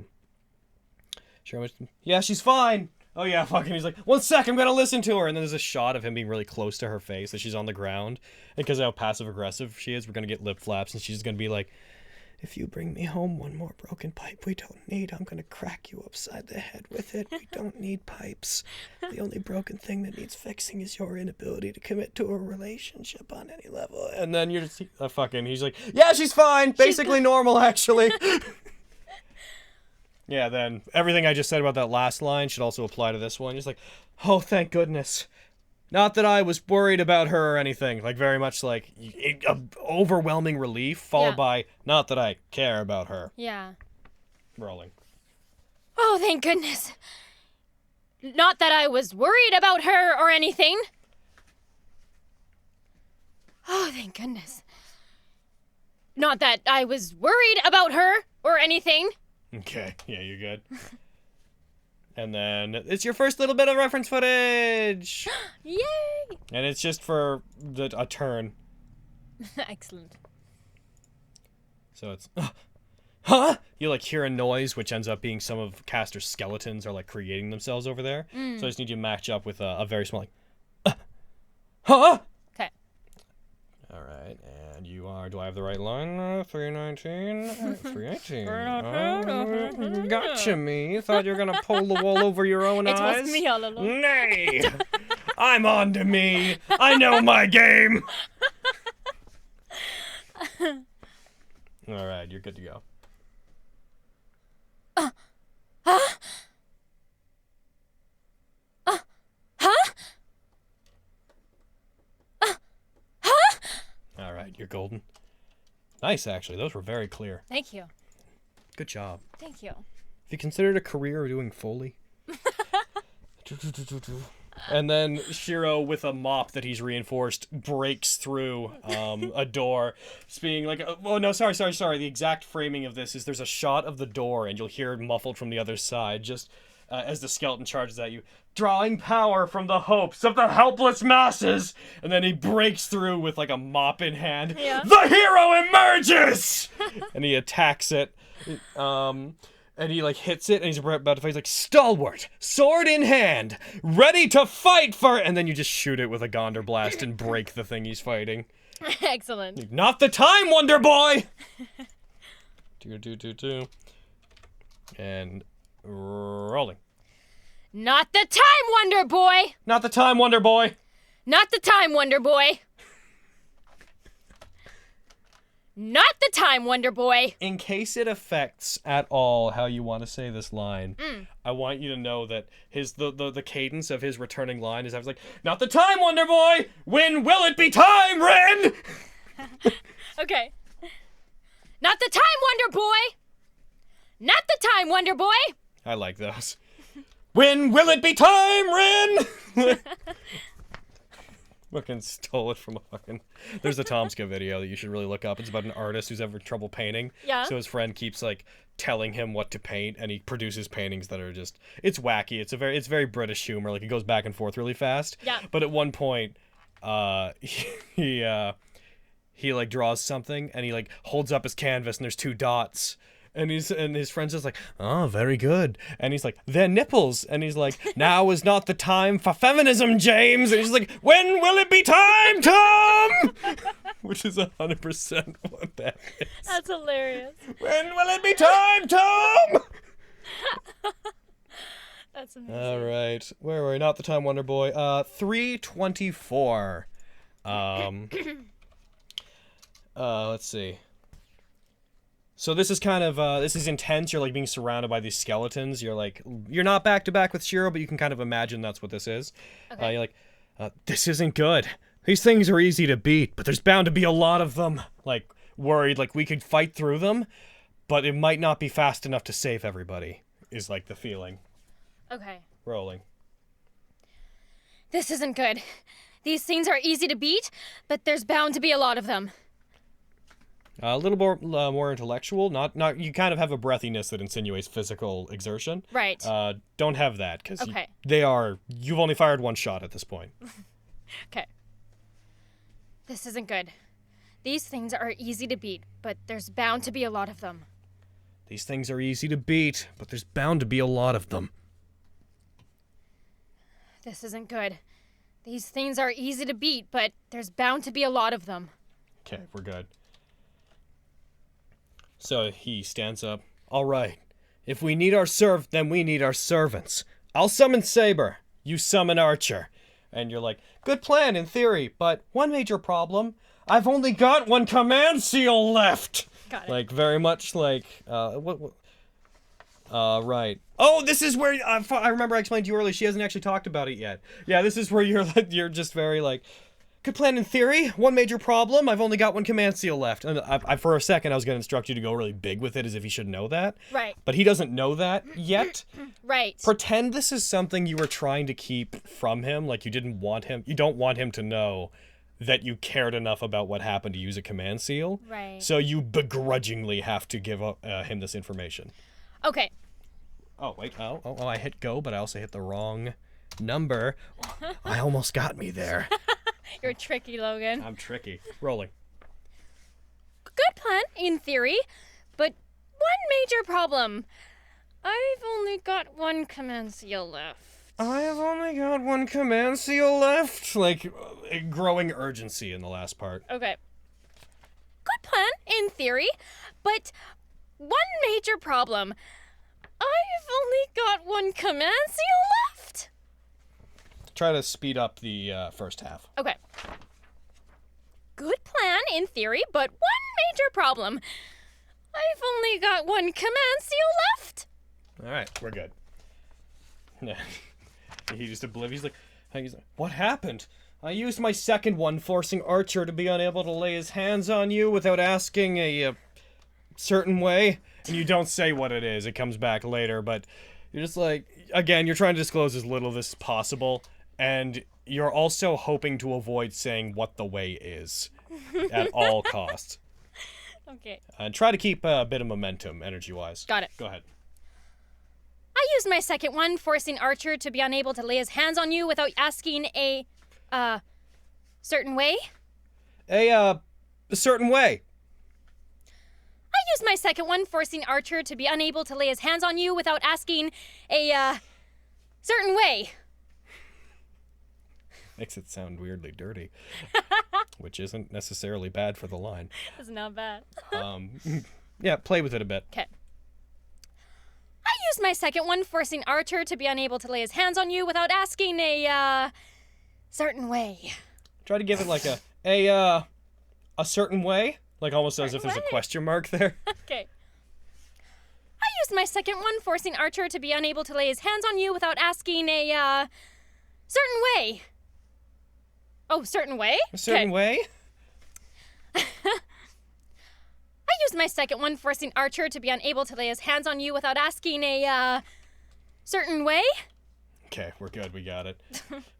Sure. Yeah, she's fine. Oh yeah, fucking. He's like, 1 sec, I'm gonna listen to her. And then there's a shot of him being really close to her face, that she's on the ground. And because of how passive aggressive she is, we're gonna get lip flaps, and she's gonna be like, if you bring me home one more broken pipe we don't need, I'm gonna crack you upside the head with it. We don't need pipes. The only broken thing that needs fixing is your inability to commit to a relationship on any level. And then you're just he's like, yeah, she's fine. Basically normal, actually. Yeah, then everything I just said about that last line should also apply to this one. He's like, oh, thank goodness. Not that I was worried about her or anything. Like, very much like overwhelming relief, followed by not that I care about her.
Yeah.
Rolling.
Oh, thank goodness. Not that I was worried about her or anything. Oh, thank goodness. Not that I was worried about her or anything.
Okay, yeah, you're good. And then it's your first little bit of reference footage.
Yay!
And it's just for a turn.
Excellent.
So it's, huh? You like hear a noise, which ends up being some of Castor's skeletons are like creating themselves over there. So I just need you to match up with a very small like, huh?
Okay.
All right, and you are, do I have the right line? 319, 318. Gotcha, me. Thought you were going to pull the wool over your own eyes?
It was me all along.
Nay! I'm on to me. I know my game. All right, you're good to go. All right, you're golden. Nice, actually. Those were very clear.
Thank you.
Good job.
Thank you.
Have you considered a career doing Foley? And then Shiro, with a mop that he's reinforced, breaks through a door, being like, oh no, sorry. The exact framing of this is there's a shot of the door, and you'll hear it muffled from the other side, just as the skeleton charges at you, drawing power from the hopes of the helpless masses. And then he breaks through with like a mop in hand.
Yeah.
The hero emerges! And he attacks it. And he like hits it, and he's about to fight. He's like, stalwart, sword in hand, ready to fight for it. And then you just shoot it with a Gonder blast and break the thing he's fighting.
Excellent.
Not the time, Wonder Boy! Do. And rolling.
Not the time, Wonder Boy!
Not the time, Wonder Boy!
Not the time, Wonder Boy! Not the time, Wonder Boy!
In case it affects at all how you want to say this line, I want you to know that the cadence of his returning line is I was like, not the time, Wonder Boy! When will it be time, Ren?
Okay. Not the time, Wonder Boy! Not the time, Wonder Boy!
I like those. When will it be time, Ren? Fucking stole it from a fucking... There's a Tomska video that you should really look up. It's about an artist who's having trouble painting.
Yeah.
So his friend keeps, like, telling him what to paint, and he produces paintings that are just... It's wacky. It's very British humor. Like, it goes back and forth really fast.
Yeah.
But at one point, he like, draws something, and he, like, holds up his canvas, and there's two dots. And his friend's just like, oh, very good. And he's like, they're nipples. And he's like, now is not the time for feminism, James. And he's like, when will it be time, Tom? Which is 100% what that is.
That's hilarious.
When will it be time, Tom?
That's amazing.
All right. Where were we? Not the time, Wonder Boy. 324. Let's see. So this is kind of, this is intense. You're, like, being surrounded by these skeletons. You're, like, you're not back-to-back with Shiro, but you can kind of imagine that's what this is.
Okay.
You're like, this isn't good. These things are easy to beat, but there's bound to be a lot of them. Like, worried, like, we could fight through them, but it might not be fast enough to save everybody, is, like, the feeling.
Okay.
Rolling.
This isn't good. These things are easy to beat, but there's bound to be a lot of them.
A little more intellectual. Not. You kind of have a breathiness that insinuates physical exertion.
Right.
Don't have that, because
Okay.
you've only fired one shot at this point.
Okay. This isn't good. These things are easy to beat, but there's bound to be a lot of them.
These things are easy to beat, but there's bound to be a lot of them.
This isn't good. These things are easy to beat, but there's bound to be a lot of them.
Okay, we're good. So he stands up. All right. If we need then we need our servants. I'll summon Saber. You summon Archer. And you're like, good plan in theory, but one major problem. I've only got one command seal left.
Got it.
Like, very much like, right. Oh, this is where, I remember I explained to you earlier, she hasn't actually talked about it yet. Yeah, this is where you're just very like, good plan in theory, one major problem, I've only got one command seal left. And I for a second, I was going to instruct you to go really big with it as if he should know that.
Right.
But he doesn't know that yet.
Right.
Pretend this is something you were trying to keep from him, like you don't want him to know that you cared enough about what happened to use a command seal.
Right.
So you begrudgingly have to give him this information.
Okay.
Oh, wait. Oh, I hit go, but I also hit the wrong number. I almost got me there.
You're tricky, Logan.
I'm tricky. Rolling.
Good plan, in theory, but one major problem. I've only got one command seal left.
I have only got one command seal left. Like, growing urgency in the last part.
Okay. Good plan, in theory, but one major problem. I've only got one command seal left.
Try to speed up the first half.
Okay. Good plan, in theory, but one major problem. I've only got one command seal left.
All right, we're good. He just oblivious. He's like, what happened? I used my second one, forcing Archer to be unable to lay his hands on you without asking a certain way. And you don't say what it is. It comes back later, but you're just like, again, you're trying to disclose as little of this as possible, and you're also hoping to avoid saying what the way is at all costs.
Okay.
And try to keep a bit of momentum, energy-wise.
Got it.
Go ahead.
I used my second one, forcing Archer to be unable to lay his hands on you without asking a certain way.
A certain way.
I used my second one, forcing Archer to be unable to lay his hands on you without asking a certain way.
Makes it sound weirdly dirty, which isn't necessarily bad for the line.
That's not bad.
Yeah, play with it a bit.
Okay. I used my second one, forcing Archer to be unable to lay his hands on you without asking a certain way.
Try to give it like a certain way, like almost as if there's a question mark there.
Okay. I used my second one, forcing Archer to be unable to lay his hands on you without asking a certain way. Oh, certain way?
A certain way?
I used my second one, forcing Archer to be unable to lay his hands on you without asking a certain way.
Okay, we're good. We got it.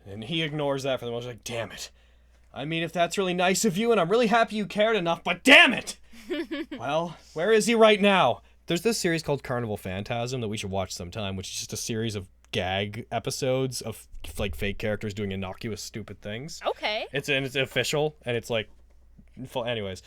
And he ignores that for the most. Like, damn it. I mean, if that's really nice of you, and I'm really happy you cared enough, but damn it! Well, where is he right now? There's this series called Carnival Phantasm that we should watch sometime, which is just a series of gag episodes of like fake characters doing innocuous, stupid things.
Okay.
It's official, and it's like, anyways.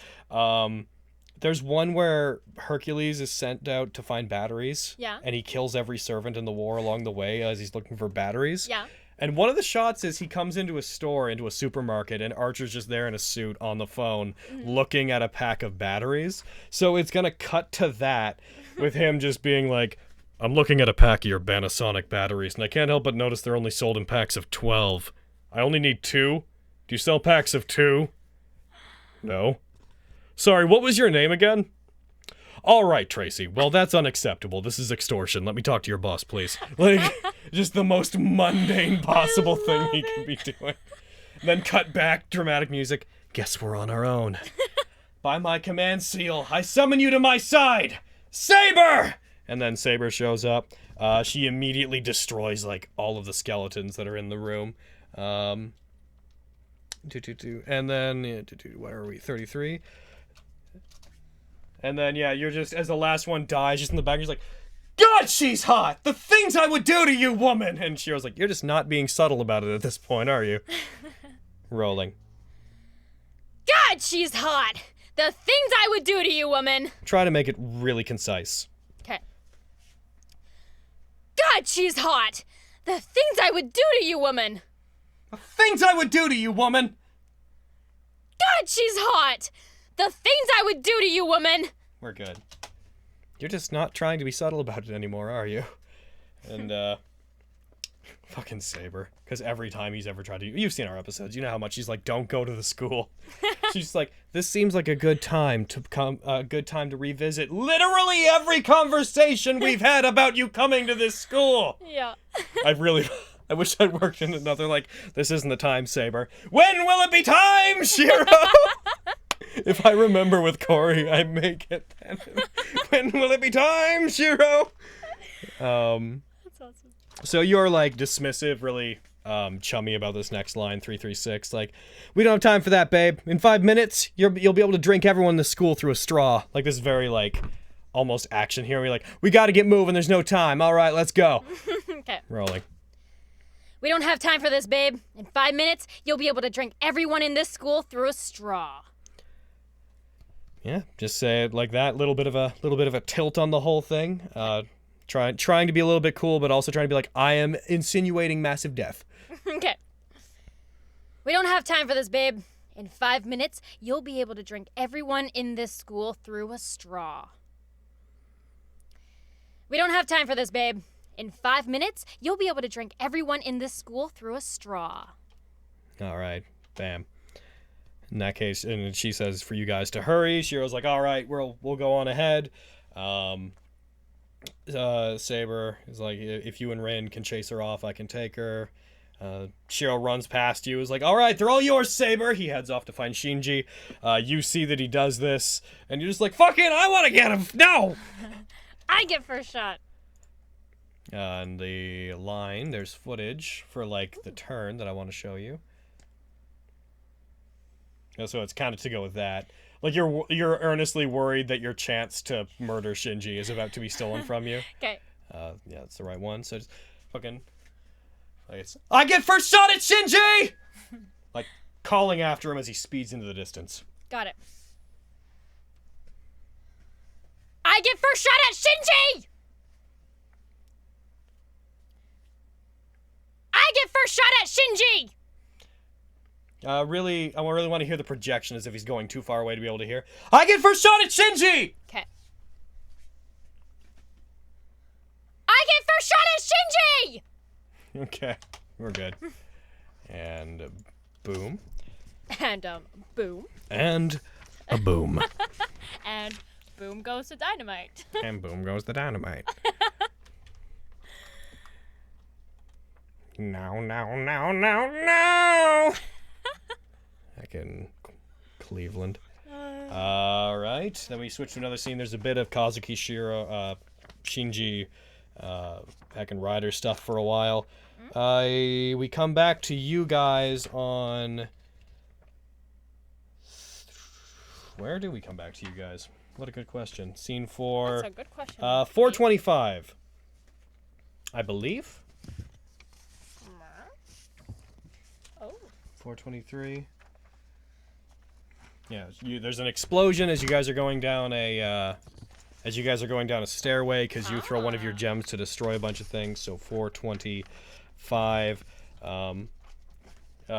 There's one where Hercules is sent out to find batteries.
Yeah.
And he kills every servant in the war along the way as he's looking for batteries.
Yeah.
And one of the shots is he comes into a store, into a supermarket, and Archer's just there in a suit on the phone looking at a pack of batteries. So it's going to cut to that with him just being like, I'm looking at a pack of your Panasonic batteries, and I can't help but notice they're only sold in packs of 12. I only need 2. Do you sell packs of 2? No. Sorry, what was your name again? All right, Tracy. Well, that's unacceptable. This is extortion. Let me talk to your boss, please. Like, just the most mundane possible thing he could be doing. And then cut back, dramatic music. Guess we're on our own. By my command seal, I summon you to my side! Saber! And then Saber shows up. She immediately destroys, like, all of the skeletons that are in the room. And then, where are we? 33. And then, yeah, you're just, as the last one dies, just in the back, you're just like, God, she's hot! The things I would do to you, woman! And she was like, you're just not being subtle about it at this point, are you? Rolling.
God, she's hot! The things I would do to you, woman!
Try to make it really concise.
Okay. God, she's hot! The things I would do to you, woman!
The things I would do to you, woman!
God, she's hot! The things I would do to you, woman!
We're good. You're just not trying to be subtle about it anymore, are you? And, fucking Saber. Because every time he's ever tried to... You've seen our episodes. You know how much she's like, don't go to the school. She's like, this seems like a good time to revisit literally every conversation we've had about you coming to this school.
Yeah.
I wish I'd worked in another, like, this isn't the time, Saber. When will it be time, Shiro? If I remember with Corey, I make it then. When will it be time, Shiro?
That's awesome.
So you're, like, dismissive, really chummy about this next line, 336. Like, we don't have time for that, babe. In 5 minutes, you'll be able to drink everyone in the school through a straw. Like, this very, like, almost action here. We're like, we gotta get moving. There's no time. All right, let's go.
Okay.
Rolling.
We don't have time for this, babe. In 5 minutes, you'll be able to drink everyone in this school through a straw.
Yeah, just say it like that. Little bit of a tilt on the whole thing. Trying to be a little bit cool, but also trying to be like, I am insinuating massive death.
Okay. We don't have time for this, babe. In 5 minutes, you'll be able to drink everyone in this school through a straw. We don't have time for this, babe. In 5 minutes, you'll be able to drink everyone in this school through a straw.
All right, bam. In that case, and she says for you guys to hurry. Shiro's like, all right, we'll go on ahead. Saber is like, if you and Rin can chase her off, I can take her. Shiro runs past you, is like, all right, they're all yours, Saber. He heads off to find Shinji. You see that he does this, and you're just like, fucking, I want to get him. No!
I get first shot.
On the line, there's footage for, like, the turn that I want to show you. So it's kind of to go with that. Like, you're earnestly worried that your chance to murder Shinji is about to be stolen from you.
Okay.
Yeah, that's the right one. So just fucking... Like I get first shot at Shinji! Like, calling after him as he speeds into the distance.
Got it. I get first shot at Shinji! I get first shot at Shinji!
I really want to hear the projection as if he's going too far away to be able to hear. I get first shot at Shinji!
Okay. I get first shot at Shinji!
Okay, we're good. And boom.
And, boom.
And a boom.
And boom goes the dynamite.
And boom goes the dynamite. No. Back in Cleveland. All right. Then we switch to another scene. There's a bit of Kazuki, Shiro, Shinji, back in Rider stuff for a while. We come back to you guys on... Where do we come back to you guys? What a good question. Scene 4.
That's a good question.
425. I believe.
Oh.
423. Yeah, there's an explosion as you guys are going down a stairway because you throw one of your gems to destroy a bunch of things. So 425.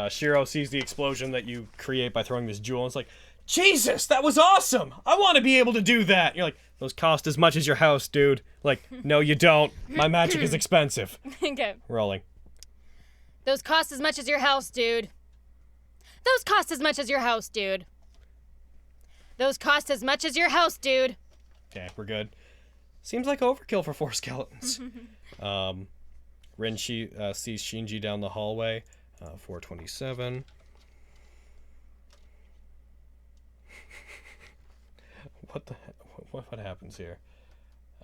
Shiro sees the explosion that you create by throwing this jewel and it's like, Jesus, that was awesome! I want to be able to do that! You're like, those cost as much as your house, dude. Like, no you don't. My magic is expensive.
Okay.
Rolling.
Those cost as much as your house, dude. Those cost as much as your house, dude. Those cost as much as your house, dude.
Okay, we're good. Seems like overkill for 4 skeletons. Rin sees Shinji down the hallway. 427. What happens here?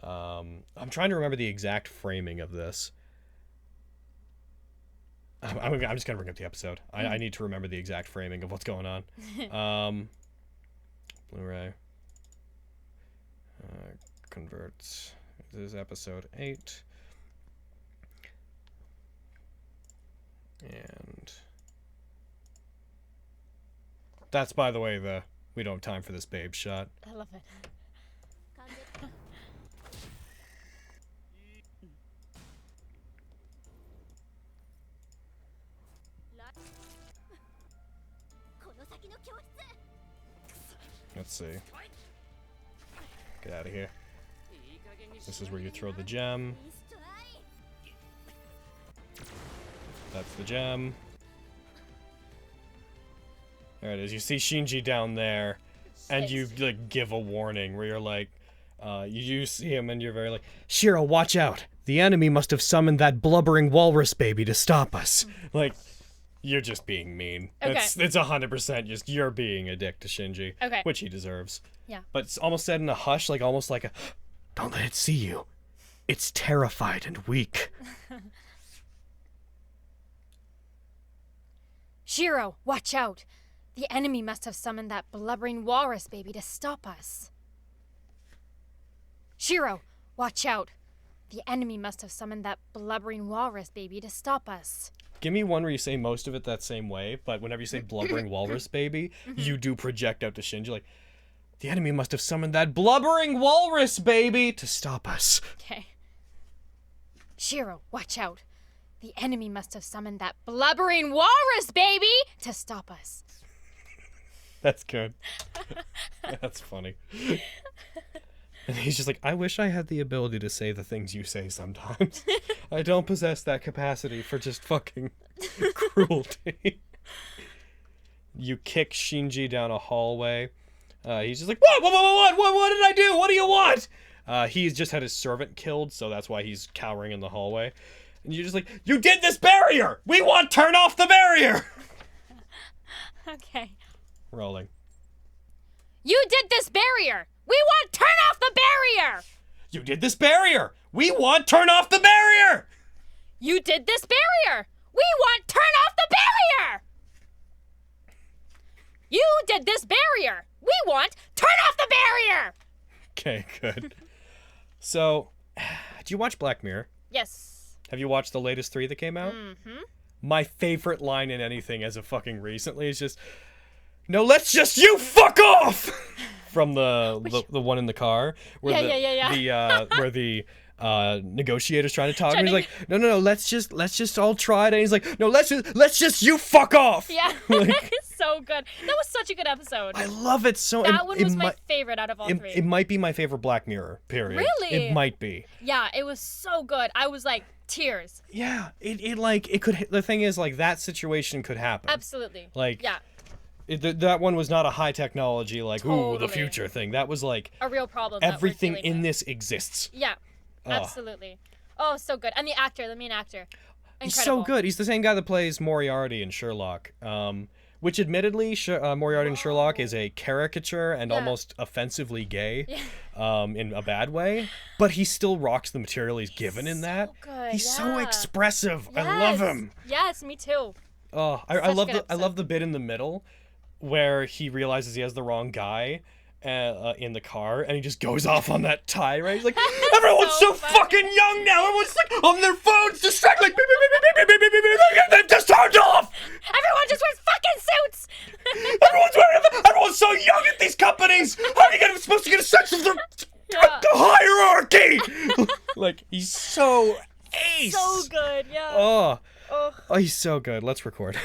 I'm trying to remember the exact framing of this. I'm just gonna bring up the episode. I need to remember the exact framing of what's going on. Blu-ray. Converts. This is episode 8. And that's, by the way, the we don't have time for this babe shot.
I love it.
Let's see. Get out of here. This is where you throw the gem. That's the gem. There it is. You see Shinji down there, and you like give a warning where you're like, you see him and you're very like, Shiro, watch out! The enemy must have summoned that blubbering walrus baby to stop us. Like, you're just being mean.
Okay.
It's 100% just you're being a dick to Shinji.
Okay.
Which he deserves.
Yeah.
But it's almost said in a hush, like almost like a, don't let it see you. It's terrified and weak.
Shiro, watch out! The enemy must have summoned that blubbering walrus baby to stop us. Shiro, watch out! The enemy must have summoned that blubbering walrus baby to stop us.
Give me one where you say most of it that same way, but whenever you say blubbering walrus baby, you do project out to Shinji like, the enemy must have summoned that blubbering walrus baby to stop us.
Okay. Shiro, watch out! The enemy must have summoned that blubbering walrus baby to stop us.
That's good. That's funny. And he's just like, I wish I had the ability to say the things you say sometimes. I don't possess that capacity for just fucking cruelty. You kick Shinji down a hallway. He's just like, what did I do? What do you want? He's just had his servant killed, so that's why he's cowering in the hallway. And you're just like, you did this barrier! We want turn off the barrier!
Okay.
Rolling.
You did this barrier! We want turn off the barrier!
You did this barrier! We want turn off the barrier!
You did this barrier! We want turn off the barrier! You did this barrier! We want turn off the barrier!
Okay, good. So, do you watch Black Mirror?
Yes.
Have you watched the latest 3 that came out?
Mm-hmm.
My favorite line in anything as of fucking recently is just, no, let's just you fuck off! From the one in the car. Where where the negotiator's trying to talk. And he's like, no, let's just all try it. And he's like, no, let's just you fuck off!
Yeah, it's so good. That was such a good episode.
I love it so.
That one was my favorite out of all 3.
It might be my favorite Black Mirror, period.
Really?
It might be.
Yeah, it was so good. I was like, tears.
Yeah, it could. The thing is, like, that situation could happen.
Absolutely.
Like,
yeah.
That one was not a high technology, like, ooh, the
Totally.
future thing. That was like
A real problem.
everything
that we're dealing
in
with.
this exists.
Yeah, absolutely. Oh, so good. And the main actor.
He's
Incredible.
so good. He's the same guy that plays Moriarty in Sherlock. Which admittedly, Moriarty in Sherlock is a caricature and almost offensively gay, in a bad way. But he still rocks the material he's given in that.
So good.
He's so
yeah.
expressive.
Yes.
I love him.
Yes, me too.
Oh, I
Such a
love
good
I love the bit in the middle where he realizes he has the wrong guy in the car, and he just goes off on that tirade. He's like, everyone's so
funny.
fucking young now. Everyone's like on their phones, distracted, like, beep, beep, beep, beep, beep, beep, beep, beep, beep, they're just turned off.
Everyone just wears fucking suits.
Everyone's so young at these companies. How are you supposed to get a sense of the hierarchy? Like, he's so ace.
So good. Yeah.
Oh, he's so good. Let's record.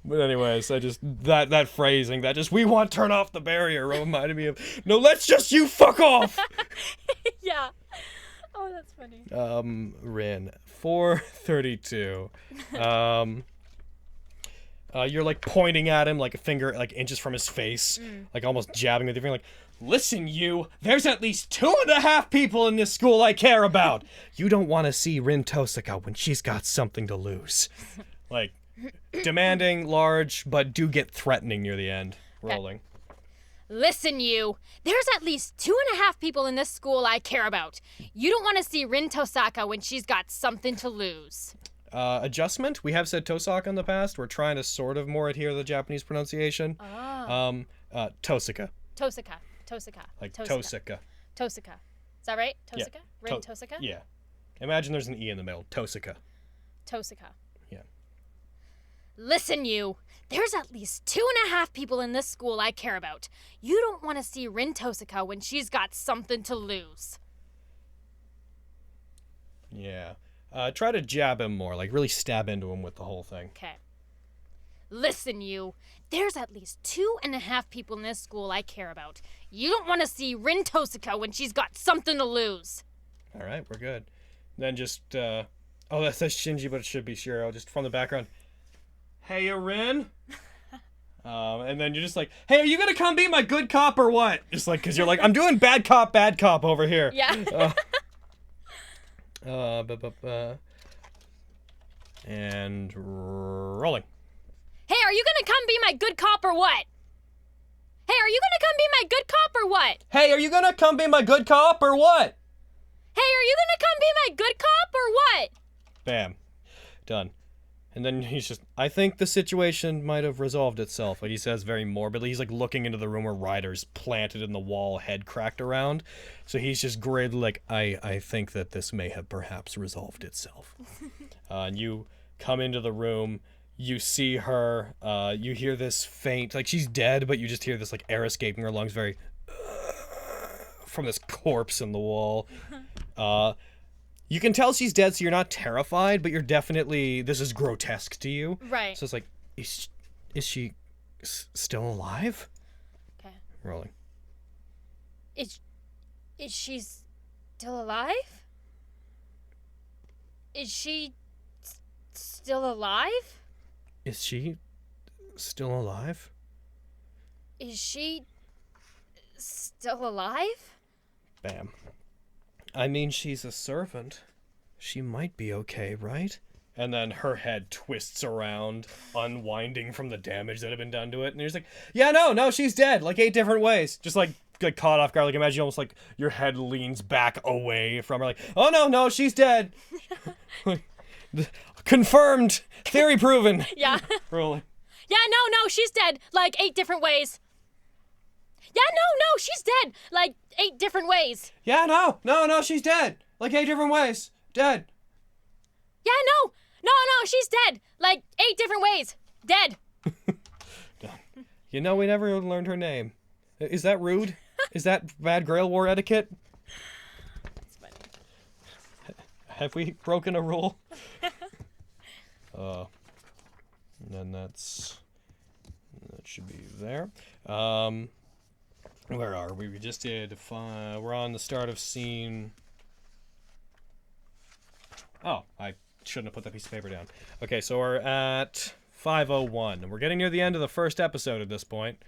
But anyways, I just that phrasing, we want turn off the barrier reminded me of, no, let's just you fuck off.
Yeah. Oh, that's funny.
Rin 432. You're like pointing at him like a finger like inches from his face, like almost jabbing with your finger, like, listen, you, there's at least 2.5 people in this school I care about. You don't want to see Rin Tosaka when she's got something to lose. Like, demanding, large, but do get threatening near the end. Rolling.
Listen, you. There's at least 2.5 people in this school I care about. You don't want to see Rin Tosaka when she's got something to lose.
Adjustment. We have said Tosaka in the past. We're trying to sort of more adhere to the Japanese pronunciation.
Oh.
Tosaka.
Tosaka.
Like Tosaka.
Tosaka. Is that right? Tosaka?
Yeah.
Rin Tosaka?
Yeah. Imagine there's an E in the middle. Tosaka.
Tosaka.
Yeah.
Listen, you. There's at least 2.5 people in this school I care about. You don't want to see Rin Tosaka when she's got something to lose.
Yeah. Try to jab him more. Like, really stab into him with the whole thing.
Okay. Listen, you. There's at least 2.5 people in this school I care about. You don't want to see Rin Tosaka when she's got something to lose.
All right, we're good. Then just, oh, that says Shinji, but it should be Shiro, just from the background. Hey, Rin? And then you're just like, hey, are you gonna come be my good cop or what? Just like, because you're like, I'm doing bad cop over here.
Yeah.
And rolling.
Hey, are you gonna come be my good cop or what? Hey, are you gonna come be my good cop or what?
Hey, are you gonna come be my good cop or what?
Hey, are you gonna come be my good cop or what?
Bam. Done. And then he's just, I think the situation might have resolved itself. Like he says very morbidly. He's like looking into the room where Ryder's planted in the wall, head cracked around. So he's just grid like, I think that this may have perhaps resolved itself. And you come into the room, you see her, you hear this faint, like she's dead, but you just hear this like air escaping her lungs very from this corpse in the wall. You can tell she's dead, so you're not terrified, but you're definitely, this is grotesque to you.
Right.
So it's like, is she still alive?
Okay.
Rolling.
Is she still alive? Is she still alive?
Is she still alive?
Is she still alive?
Bam. I mean, she's a servant. She might be okay, right? And then her head twists around, unwinding from the damage that had been done to it. And you're just like, yeah, no, she's dead. Like 8 different ways. Just like caught off guard. Like imagine almost like your head leans back away from her. Like, oh no, she's dead. Confirmed. Theory proven.
Yeah.
Rolling.
Yeah, no, she's dead. Like 8 different ways. Yeah, no, she's dead. Like 8 different ways.
Yeah, no, she's dead. Like 8 different ways. Dead.
Yeah, no, she's dead. Like 8 different ways. Dead.
You know, we never learned her name. Is that rude? Is that bad Grail War etiquette?
That's funny.
Have we broken a rule? And then that should be there. Where are we? We just did we're on the start of scene. Oh, I shouldn't have put that piece of paper down. Okay, so we're at 5:01, and we're getting near the end of the first episode at this point.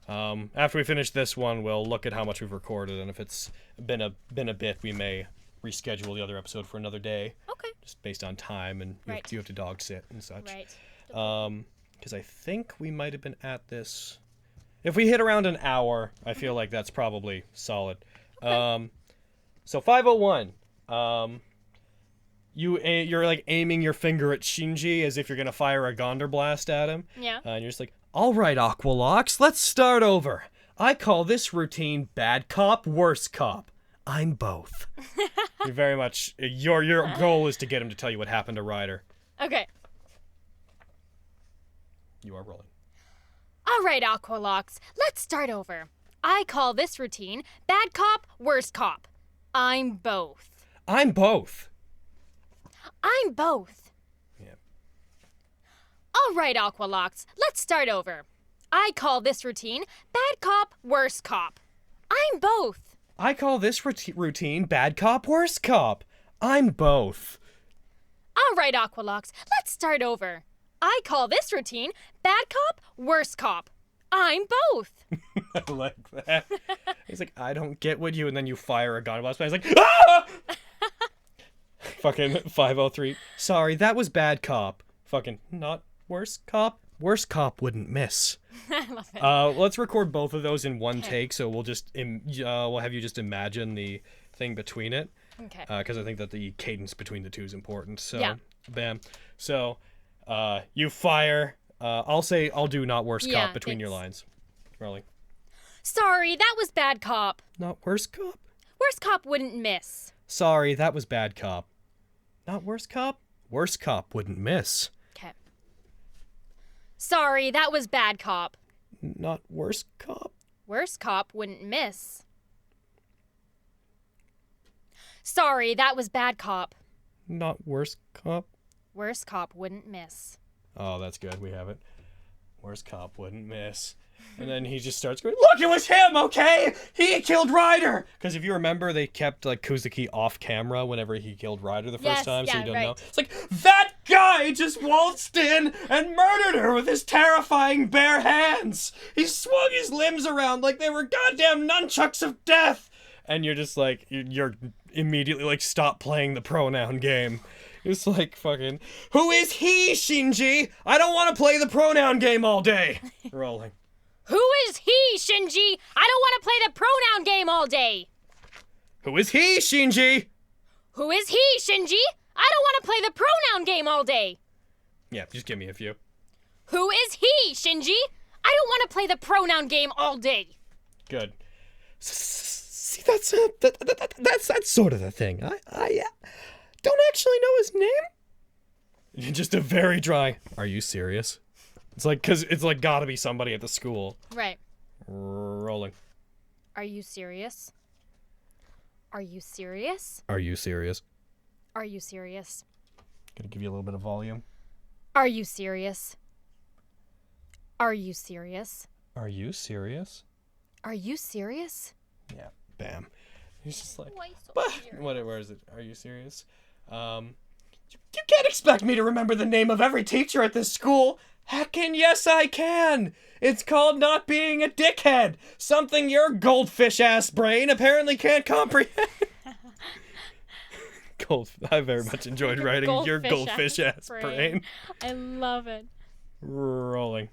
After we finish this one, we'll look at how much we've recorded, and if it's been a bit, we may reschedule the other episode for another day.
Okay.
Just based on time, and you have to dog sit and such.
Right.
Because I think we might have been at this. If we hit around an hour, I feel like that's probably solid. Okay. So 5:01. You're like aiming your finger at Shinji as if you're gonna fire a Gonder blast at him.
Yeah.
And you're just like, all right, Aqualox, let's start over. I call this routine bad cop, worse cop. I'm both. You're very much your goal is to get him to tell you what happened to Ryder.
Okay.
You are rolling.
All right, Aqualox, let's start over. I call this routine bad cop, worse cop. I'm both.
I'm both.
I'm both.
Yeah.
All right, Aqualox, let's start over. I call this routine bad cop, worse cop. I'm both.
I call this routine bad cop, worse cop. I'm both.
All right, Aqualox, let's start over. I call this routine bad cop, worse cop. I'm both.
I like that. He's like, I don't get what you, and then you fire a gun blast. He's like, ah! Fucking 5:03. Sorry, that was bad cop. Fucking not worse cop. Worse cop wouldn't miss.
I love it.
Let's record both of those in one take. So we'll just we'll have you just imagine the thing between it.
Okay.
Because I think that the cadence between the two is important. So
Yeah.
Bam. So you fire. I'll do not worse
Yeah,
cop between your lines. Rolling.
Sorry, that was bad cop.
Not worse cop.
Worse cop wouldn't miss.
Sorry, that was bad cop. Not worse cop. Worse cop wouldn't miss.
Okay. Sorry, that was bad cop.
Not worse cop.
Worse cop wouldn't miss. Sorry, that was bad cop.
Not worse cop.
Worse cop wouldn't miss.
Oh, that's good. We have it. Worst cop wouldn't miss. And then he just starts going, look, it was him, okay? He killed Ryder! Because if you remember, they kept, like, Kuzuki off camera whenever he killed Ryder the first time, so you don't know. It's like, that guy just waltzed in and murdered her with his terrifying bare hands! He swung his limbs around like they were goddamn nunchucks of death! And you're just like, you're immediately like, stop playing the pronoun game. It's like, fucking, who is he, Shinji? I don't want to play the pronoun game all day! Rolling.
Who is he, Shinji? I don't want to play the pronoun game all day.
Who is he, Shinji?
Who is he, Shinji? I don't want to play the pronoun game all day.
Yeah, just give me a few.
Who is he, Shinji? I don't want to play the pronoun game all day.
Good. See, that's sort of the thing. I don't actually know his name. Just a very dry. Are you serious? It's like, cause it's like gotta be somebody at the school.
Right.
Rolling.
Are you serious? Are you serious?
Are you serious?
Are you serious?
Gonna give you a little bit of volume.
Are you serious? Are you serious?
Are you serious?
Are you serious?
Yeah. Bam. He's just like,
Why so
where is it? Are you serious? You can't expect me to remember the name of every teacher at this school. Heckin' yes I can! It's called not being a dickhead! Something your goldfish-ass brain apparently can't comprehend. I very much enjoyed writing your goldfish-ass brain.
I love it.
Rolling.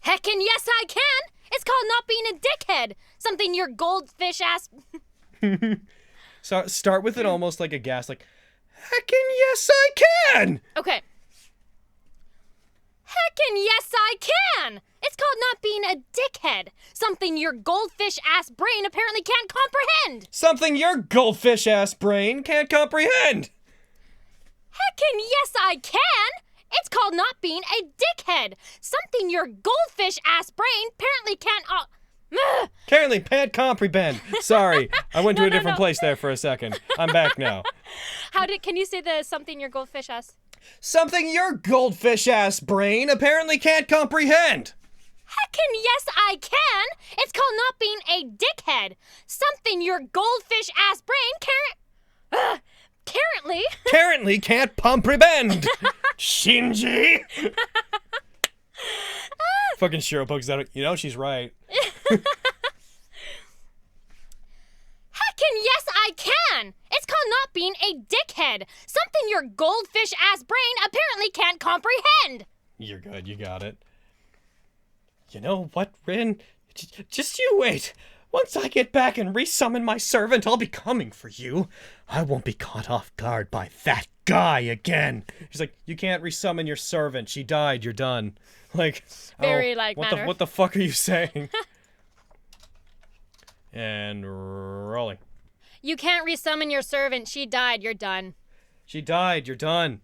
Heckin' yes I can! It's called not being a dickhead! Something your goldfish-ass...
So start with it almost like a gas, like, heckin' yes I can!
Okay. Heckin' yes I can! It's called not being a dickhead. Something your goldfish-ass brain apparently can't comprehend.
Something your goldfish-ass brain can't comprehend.
Heckin' yes I can! It's called not being a dickhead. Something your goldfish-ass brain apparently can't...
Apparently can't comprehend. Sorry, I went to a different place there for a second. I'm back now.
Can you say the something your goldfish-ass...
Something your goldfish-ass brain apparently can't comprehend.
Heckin' yes I can! It's called not being a dickhead. Something your goldfish-ass brain currently
can't comprehend. Shinji. Fucking Shiro pokes out. You know she's right.
Heckin' yes I can! It's called not being a dickhead. Something your goldfish-ass brain apparently can't comprehend.
You're good, you got it. You know what, Rin? Just you wait. Once I get back and resummon my servant, I'll be coming for you. I won't be caught off guard by that guy again. She's like, you can't resummon your servant. She died, you're done. Like,
Very
what the fuck are you saying? And rolling.
You can't resummon your servant. She died. You're done.
She died. You're done.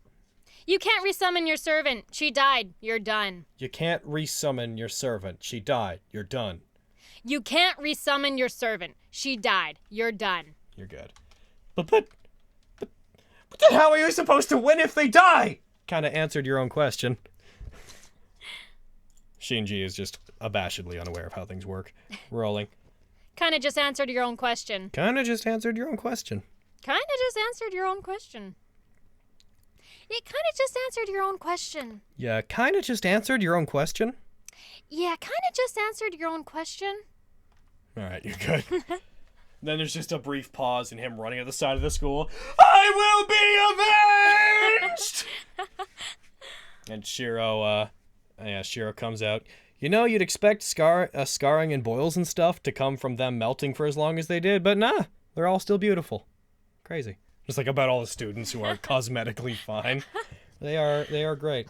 You can't resummon your servant. She died. You're done.
You can't resummon your servant. She died. You're done.
You can't resummon your servant. She died. You're done.
You're good. But then how are you supposed to win if they die? Kind of answered your own question. Shinji is just abashedly unaware of how things work. Rolling.
Kind of just answered your own question.
Kind of just answered your own question.
Kind of just answered your own question. It kind of just answered your own question.
Yeah, kind of just answered your own question.
Yeah, kind of just answered your own question.
All right, you're good. Then there's just a brief pause and him running at the side of the school. I will be avenged! And Shiro comes out. You know, you'd expect scarring and boils and stuff to come from them melting for as long as they did, but nah, they're all still beautiful. Crazy. Just like about all the students who are cosmetically fine. They are great.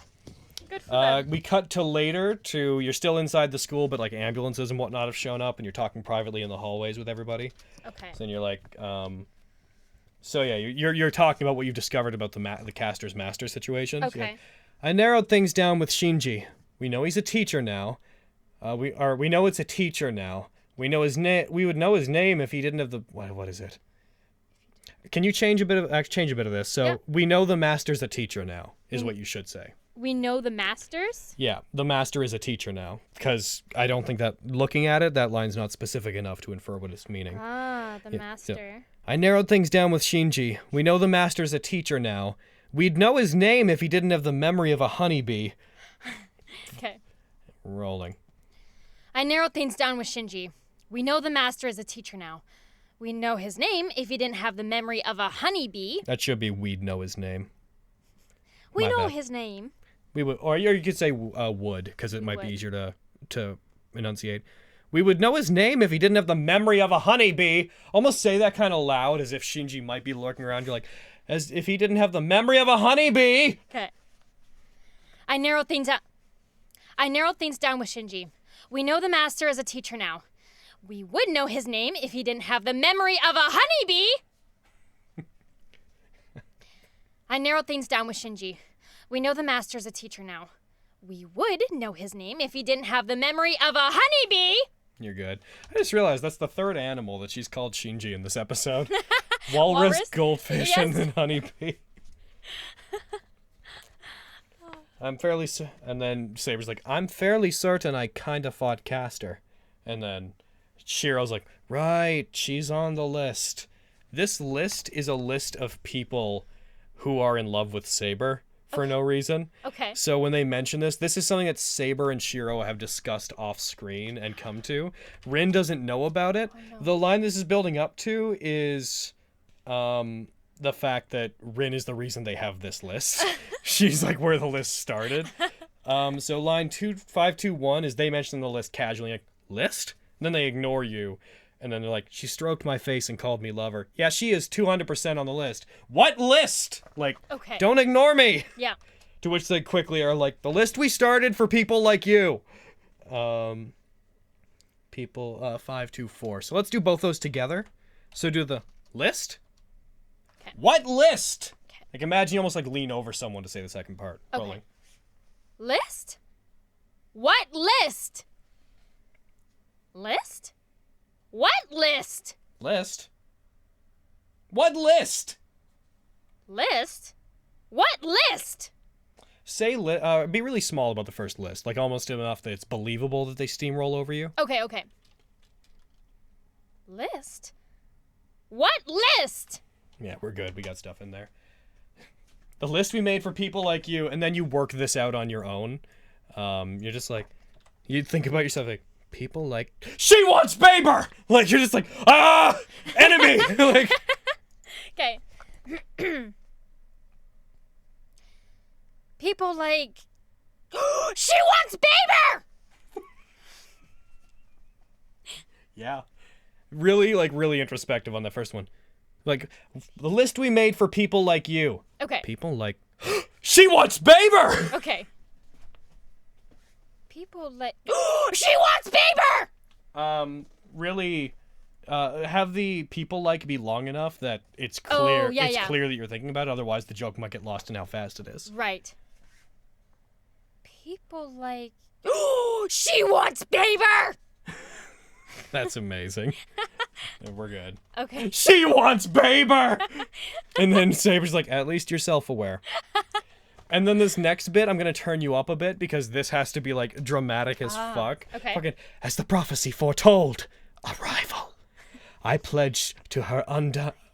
Good for them.
We cut to later to you're still inside the school, but like ambulances and whatnot have shown up, and you're talking privately in the hallways with everybody.
Okay.
So then you're like, so yeah, you're talking about what you've discovered about the caster's master situation.
Okay.
Like, I narrowed things down with Shinji. We know he's a teacher now. We know it's a teacher now. We know his name. We would know his name if he didn't have the what is it? Can you change a bit of this? So
yeah.
We know the master's a teacher now, is what you should say.
We know the masters?
Yeah, the master is a teacher now. Because I don't think that, looking at it, that line's not specific enough to infer what it's meaning.
Ah, the
Yeah,
master.
I narrowed things down with Shinji. We know the master's a teacher now. We'd know his name if he didn't have the memory of a honeybee.
Okay.
Rolling.
I narrowed things down with Shinji. We know the master is a teacher now. We know his name if he didn't have the memory of a honeybee.
That should be we'd know his name.
We
My
know
bad.
his name.
We would, or you could say would, because it might be
would.
easier to enunciate. We would know his name if he didn't have the memory of a honeybee. Almost say that kind of loud, as if Shinji might be lurking around. You're like, as if he didn't have the memory of a honeybee.
Okay. I narrowed things down with Shinji. We know the master is a teacher now. We would know his name if he didn't have the memory of a honeybee. I narrowed things down with Shinji. We know the master is a teacher now. We would know his name if he didn't have the memory of a honeybee.
You're good. I just realized that's the third animal that she's called Shinji in this episode. Walrus,
Walrus?
goldfish,
Yes.
and then honeybee. And then Saber's like, I'm fairly certain I kinda fought Castor. And then Shiro's like, right, she's on the list. This list is a list of people who are in love with Saber for no reason.
Okay.
So when they mention this is something that Saber and Shiro have discussed off screen and come to. Rin doesn't know about it. The line this is building up to is the fact that Rin is the reason they have this list. She's like where the list started. So line 521 is they mention the list casually, like, list? And then they ignore you. And then they're like, she stroked my face and called me lover. Yeah, she is 200% on the list. What list? Like,
Okay.
don't ignore me.
Yeah.
To which they quickly are like, the list we started for people like you. People 524. So let's do both those together. So do the list.
Okay.
What list?
Okay.
Like imagine you almost like lean over someone to say the second part.
Okay.
Rolling.
List? What list? List? What list?
List. What list?
List? What list?
Say be really small about the first list, like almost enough that it's believable that they steamroll over you.
Okay. List? What list?
Yeah, we're good. We got stuff in there. The list we made for people like you, and then you work this out on your own. You're just like, you think about yourself like, people like, she wants Baber! Like, you're just like, enemy! Like,
Okay. People like, she wants Baber!
yeah. Really introspective on the first one. Like, the list we made for people like you.
Okay.
People like, she wants Baber!
Okay. People like, she wants Baber!
Really, have the people like be long enough that it's clear.
Oh, yeah,
it's
yeah.
clear that you're thinking about it. Otherwise, the joke might get lost in how fast it is.
Right. People like, she wants Baber!
That's amazing. We're good.
Okay.
She wants Baber! And then Saber's like, at least you're self-aware. And then this next bit, I'm going to turn you up a bit because this has to be like dramatic as fuck.
Okay.
Fucking, as the prophecy foretold, arrival. I pledge to her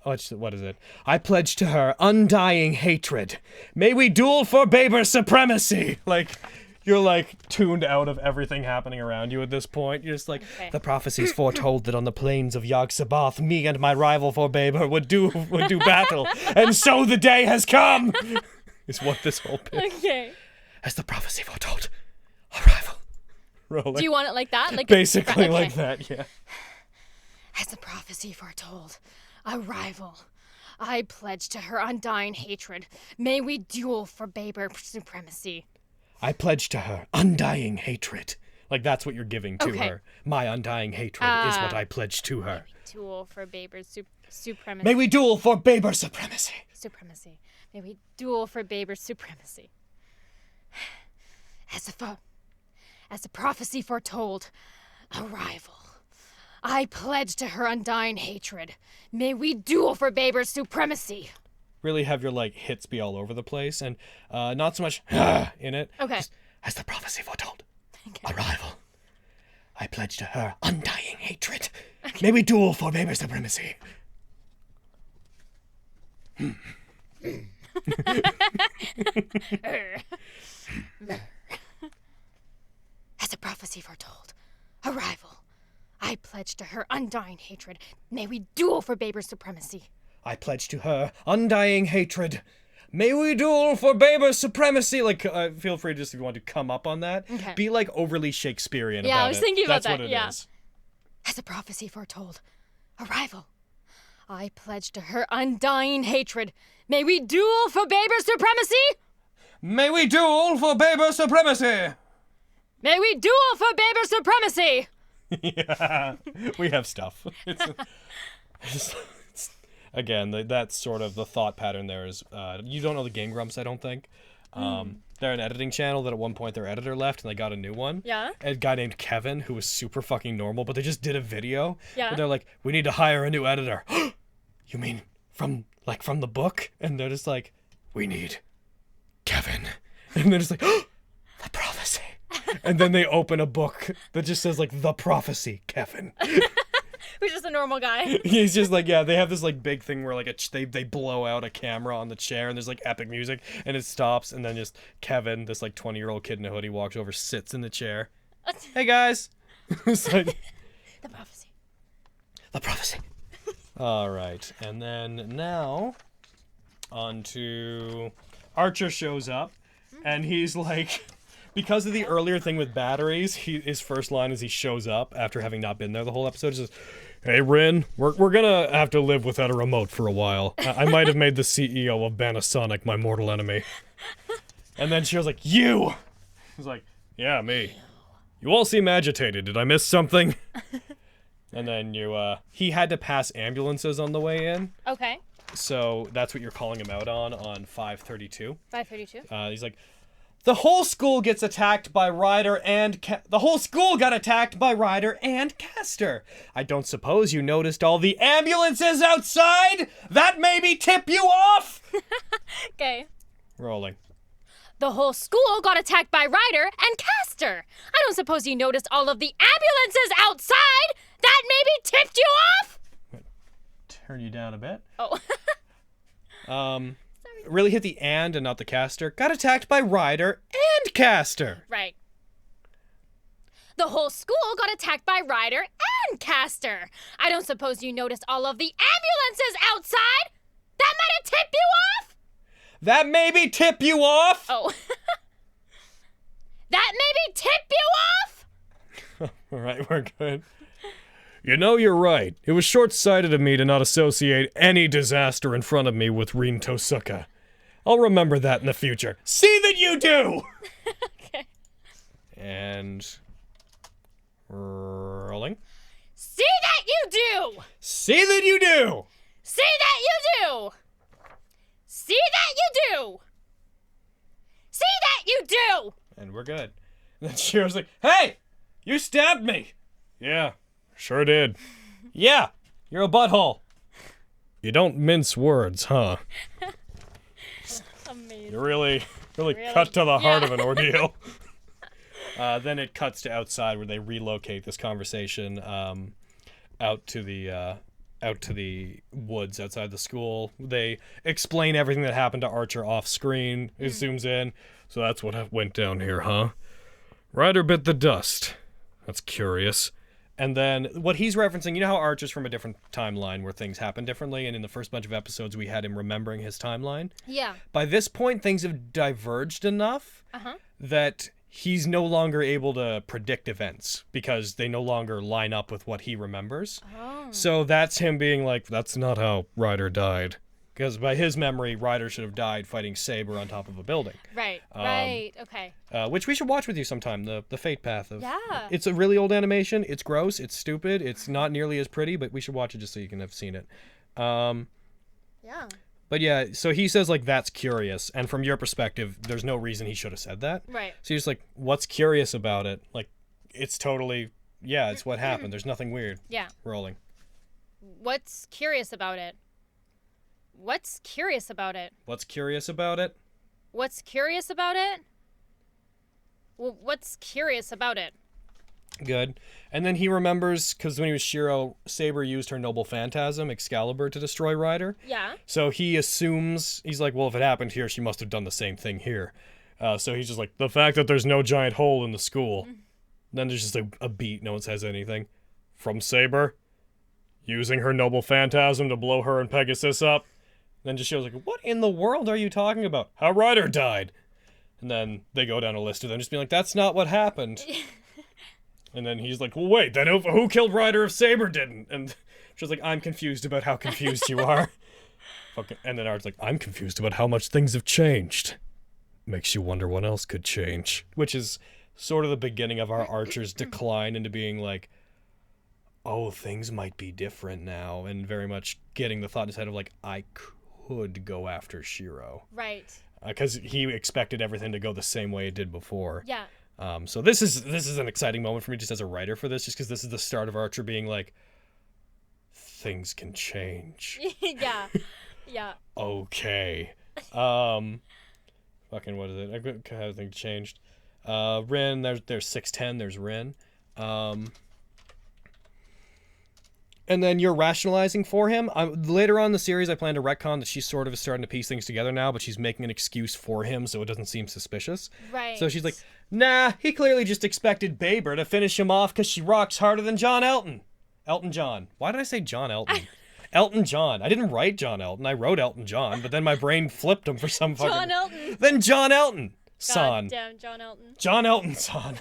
what is it? I pledge to her undying hatred. May we duel for Baber's supremacy. Like, you're like tuned out of everything happening around you at this point. You're just like,
Okay.
the prophecies foretold that on the plains of Yog-Sothoth, me and my rival for Baber would do battle, and so the day has come. Is what this whole bit.
Okay.
As the prophecy foretold, arrival. Rolling.
Do you want it like that? Like
Basically
okay.
like that, yeah.
As the prophecy foretold, a rival. I pledge to her undying hatred. May we duel for Baber supremacy.
I pledge to her undying hatred. Like that's what you're giving to
Okay.
her. My undying hatred is what I pledge to her.
Duel for Baber's supremacy.
May we duel for Baber supremacy.
Supremacy. May we duel for Baber's supremacy. As the prophecy foretold, a rival. I pledge to her undying hatred. May we duel for Baber's supremacy.
really have your like hits be all over the place and not so much in it.
Okay.
Just, as the prophecy foretold, arrival. I pledge to her undying hatred. May we duel for Baber supremacy.
As the prophecy foretold, arrival. I pledge to her undying hatred. May we duel for Baber's supremacy.
I pledge to her undying hatred. May we duel for Baber supremacy. Like, feel free just if you want to come up on that.
Okay.
Be like overly Shakespearean
Yeah,
about it.
I was thinking about
That's
that,
what it
yeah.
is.
As the prophecy foretold, arrival. I pledge to her undying hatred. May we duel for Baber's supremacy.
May we duel for Baber supremacy.
May we duel for Baber's supremacy.
Yeah, we have stuff. Again, that's sort of the thought pattern there is, you don't know the Game Grumps, I don't think. They're an editing channel that at one point their editor left and they got a new one.
Yeah.
A guy named Kevin who was super fucking normal, but they just did a video.
Yeah.
And they're like, we need to hire a new editor. You mean from the book? And they're just like, we need Kevin. And they're just like, the prophecy. And then they open a book that just says like, the prophecy, Kevin.
Who's just a normal guy.
He's just like, yeah, they have this like big thing where like they blow out a camera on the chair and there's like epic music and it stops and then just Kevin, this like 20-year-old kid in a hoodie, walks over, sits in the chair. Hey guys. It's like,
The prophecy.
the prophecy. All right, and then now on to Archer shows up and he's like, because of the earlier thing with batteries, his first line as he shows up after having not been there the whole episode is just, hey, Rin, we're gonna have to live without a remote for a while. I might have made the CEO of Panasonic my mortal enemy. And then she was like, you! He's like, yeah, me. You all seem agitated. Did I miss something? And then he had to pass ambulances on the way in.
Okay.
So that's what you're calling him out on 532.
532.
He's like, the whole school gets attacked by Ryder and the whole school got attacked by Ryder and Castor. I don't suppose you noticed all the ambulances outside? That maybe tip you off?
Okay.
Rolling.
The whole school got attacked by Ryder and Castor. I don't suppose you noticed all of the ambulances outside? That maybe tipped you off?
Turn you down a bit.
Oh.
Really hit the and not the Castor. Got attacked by Ryder and Castor.
Right. The whole school got attacked by Ryder and Castor. I don't suppose you noticed all of the ambulances outside? That might have tipped you off?
That maybe tip you off?
Oh. That maybe tip you off?
All right, we're good. You know, you're right. It was short-sighted of me to not associate any disaster in front of me with Rin Tosuka. I'll remember that in the future. See that you do!
Okay.
And... rolling.
See that you do!
See that you do!
See that you do! See that you do! See that you do!
And we're good. And then Shiro's like, hey! You stabbed me! Yeah, sure did. Yeah, you're a butthole. You don't mince words, huh?
Amazing.
You really cut to the heart of an ordeal. Then it cuts to outside where they relocate this conversation out to the woods outside the school. They explain everything that happened to Archer off screen. It zooms in. So that's what went down here, huh? Ryder bit the dust. That's curious. And then what he's referencing, you know how Archer's from a different timeline where things happen differently, and in the first bunch of episodes we had him remembering his timeline?
Yeah.
By this point, things have diverged enough that he's no longer able to predict events because they no longer line up with what he remembers.
Oh.
So that's him being like, that's not how Ryder died. Because by his memory, Ryder should have died fighting Saber on top of a building.
Right, right, okay.
Which we should watch with you sometime, the Fate Path of...
Yeah.
It's a really old animation. It's gross. It's stupid. It's not nearly as pretty, but we should watch it just so you can have seen it.
Yeah.
But yeah, so he says, like, that's curious. And from your perspective, there's no reason he should have said that.
Right.
So you're just like, what's curious about it? Like, it's totally... Yeah, it's what happened. There's nothing weird.
Yeah.
Rolling.
What's curious about it? What's curious about it?
What's curious about it?
What's curious about it? Well, what's curious about it?
Good. And then he remembers, because when he was Shiro, Saber used her noble phantasm, Excalibur, to destroy Ryder.
Yeah.
So he assumes, he's like, well, if it happened here, she must have done the same thing here. So he's just like, the fact that there's no giant hole in the school. Then there's just a beat, no one says anything. From Saber, using her noble phantasm to blow her and Pegasus up. Then just shows like, what in the world are you talking about? How Ryder died. And then they go down a list of them, just being like, that's not what happened. And then he's like, well, wait, then who killed Ryder if Saber didn't? And she's like, I'm confused about how confused you are. And then Art's like, I'm confused about how much things have changed. Makes you wonder what else could change. Which is sort of the beginning of our Archer's decline into being like, oh, things might be different now. And very much getting the thought in his head of like, I could go after Shiro.
Right.
Because he expected everything to go the same way it did before.
Yeah.
So this is an exciting moment for me just as a writer for this, just because this is the start of Archer being like, things can change.
Yeah. Yeah.
Okay. Fucking what is it? I kind of think changed. Rin, there's 610, there's Rin. And then you're rationalizing for him. Later on in the series, I plan to retcon that she's sort of starting to piece things together now, but she's making an excuse for him so it doesn't seem suspicious.
Right.
So she's like, nah, he clearly just expected Baber to finish him off because she rocks harder than John Elton. Elton John. Why did I say John Elton? Elton John. I didn't write John Elton. I wrote Elton John, but then my brain flipped him for some fucking...
John Elton.
Then John Elton. Son.
God damn, John Elton.
John Elton, son.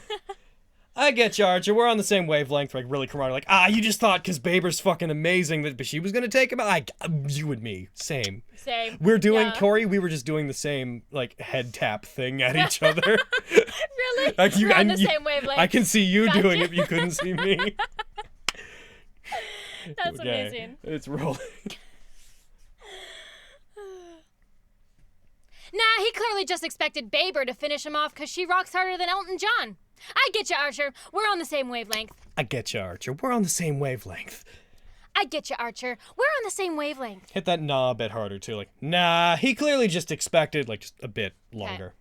I get you, Archer. We're on the same wavelength. Like, really, camaraderie. Like, you just thought because Baber's fucking amazing that she was going to take him out. Like, you and me. Same.
Same.
We're doing,
yeah.
Corey, we were just doing the same, like, head tap thing at each other.
Really?
Like,
We're on the same wavelength.
I can see you doing it, but you couldn't see me.
That's amazing.
It's rolling.
Nah, he clearly just expected Baber to finish him off because she rocks harder than Elton John. I get you, Archer. We're on the same wavelength.
I get you, Archer. We're on the same wavelength.
I get you, Archer. We're on the same wavelength.
Hit that nah a bit harder, too. Like, nah, he clearly just expected, like, just a bit longer.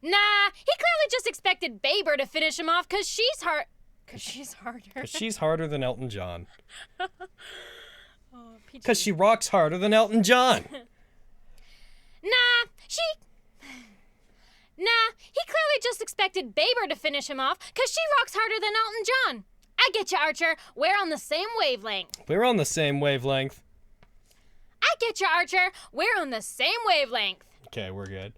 Okay. Nah, he clearly just expected Baber to finish him off because she's hard. Because she's harder.
Because she's harder than Elton John.
Oh,
Because she rocks harder than Elton John.
Nah, he clearly just expected Baber to finish him off because she rocks harder than Elton John. I get you, Archer. We're on the same wavelength.
We're on the same wavelength.
I get you, Archer. We're on the same wavelength.
Okay, we're good.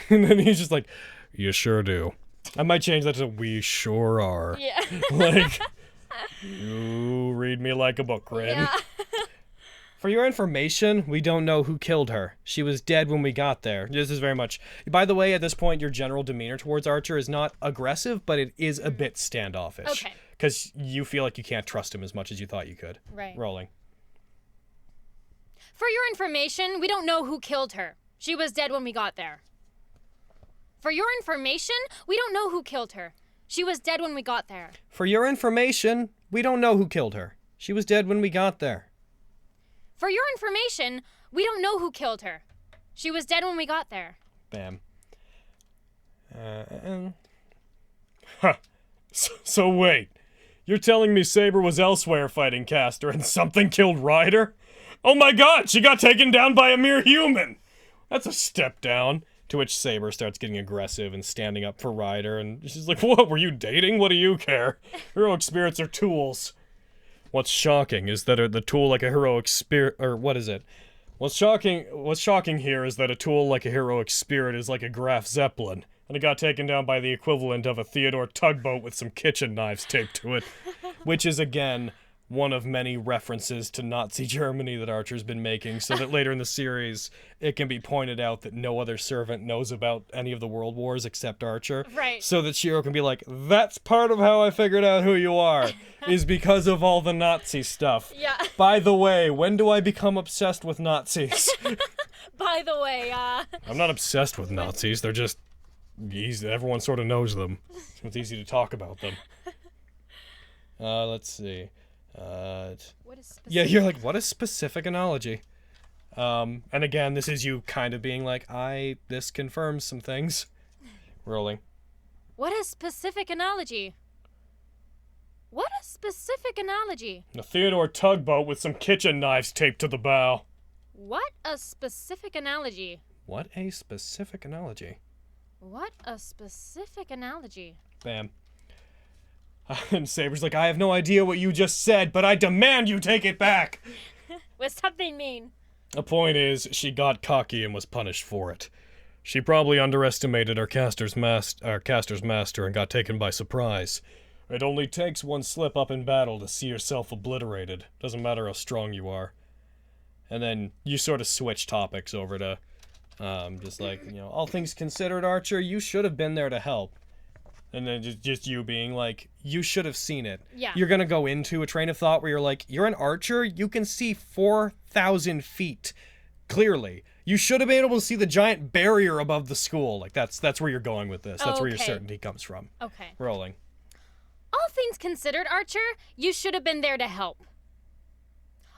And then he's just like, you sure do. I might change that to we sure are.
Yeah.
Like, you read me like a book, Rin.
Yeah.
For your information, we don't know who killed her. She was dead when we got there. This is very much... By the way, at this point, your general demeanor towards Archer is not aggressive, but it is a bit standoffish.
Okay.
Because you feel like you can't trust him as much as you thought you could.
Right.
Rolling.
For your information, we don't know who killed her. She was dead when we got there. For your information, we don't know who killed her. She was dead when we got there.
For your information, we don't know who killed her. She was dead when we got there.
For your information, we don't know who killed her. She was dead when we got there.
Bam. Huh. So wait. You're telling me Saber was elsewhere fighting Castor and something killed Ryder? Oh my god, she got taken down by a mere human! That's a step down. To which Saber starts getting aggressive and standing up for Ryder, and she's like, what, were you dating? What do you care? Heroic spirits are tools. What's shocking is that the tool like a heroic spirit, or what is it? What's shocking here is that a tool like a heroic spirit is like a Graf Zeppelin, and it got taken down by the equivalent of a Theodore tugboat with some kitchen knives taped to it. Which is, again, one of many references to Nazi Germany that Archer's been making, so that later in the series, it can be pointed out that no other servant knows about any of the world wars except Archer.
Right.
So that Shiro can be like, that's part of how I figured out who you are, is because of all the Nazi stuff.
Yeah.
By the way, when do I become obsessed with Nazis?
By the way,
I'm not obsessed with Nazis, they're just easy. Everyone sort of knows them. It's easy to talk about them. Let's see.
what is specific?
Yeah, you're like, what is specific analogy? And again, this is you kind of being like, this confirms some things. Rolling.
What a specific analogy. What a specific analogy.
A Theodore tugboat with some kitchen knives taped to the bow.
What a specific analogy.
What a specific analogy.
What a specific analogy.
Bam. And Saber's like, I have no idea what you just said, but I demand you take it back!
What's something mean?
The point is, she got cocky and was punished for it. She probably underestimated our caster's master and got taken by surprise. It only takes one slip up in battle to see yourself obliterated. Doesn't matter how strong you are. And then you sort of switch topics over to, just like, all things considered, Archer, you should have been there to help. And then just you being like, you should have seen it.
Yeah.
You're gonna go into a train of thought where you're like, you're an archer, you can see 4,000 feet clearly. You should have been able to see the giant barrier above the school. Like, that's where you're going with this. That's where your
Okay.
certainty comes from.
Okay.
Rolling.
All things considered, Archer, you should have been there to help.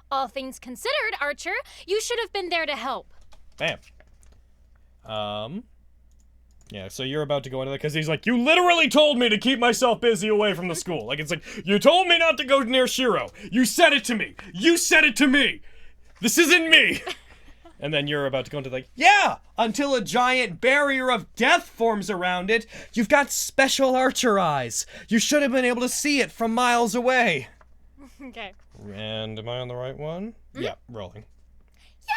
All things considered, Archer, you should have been there to help.
Bam. Yeah, so you're about to go into that, because he's like, you literally told me to keep myself busy away from the school. Like, it's like, you told me not to go near Shiro. You said it to me. You said it to me. This isn't me. And then you're about to go into like, yeah, until a giant barrier of death forms around it, you've got special archer eyes. You should have been able to see it from miles away.
Okay.
And am I on the right one? Yeah, rolling.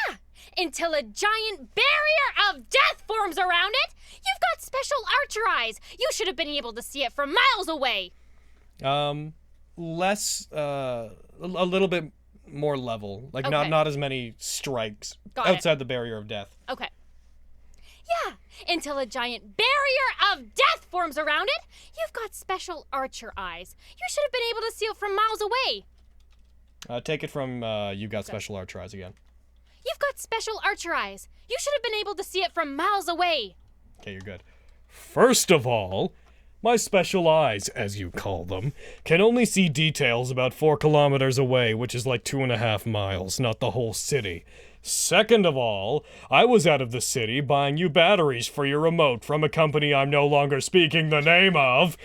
Yeah, until a giant barrier of death forms around it, you've got special archer eyes. You should have been able to see it from miles away.
Less, a little bit more level. Like,
Okay.
not as many strikes
Got it.
outside the barrier of death.
Okay. Yeah, until a giant barrier of death forms around it, you've got special archer eyes. You should have been able to see it from miles away.
Take it from, you got special archer eyes again.
You've got special archer eyes. You should have been able to see it from miles away.
Okay, you're good. First of all, my special eyes, as you call them, can only see details about 4 kilometers away, which is like 2.5 miles, not the whole city. Second of all, I was out of the city buying you batteries for your remote from a company I'm no longer speaking the name of,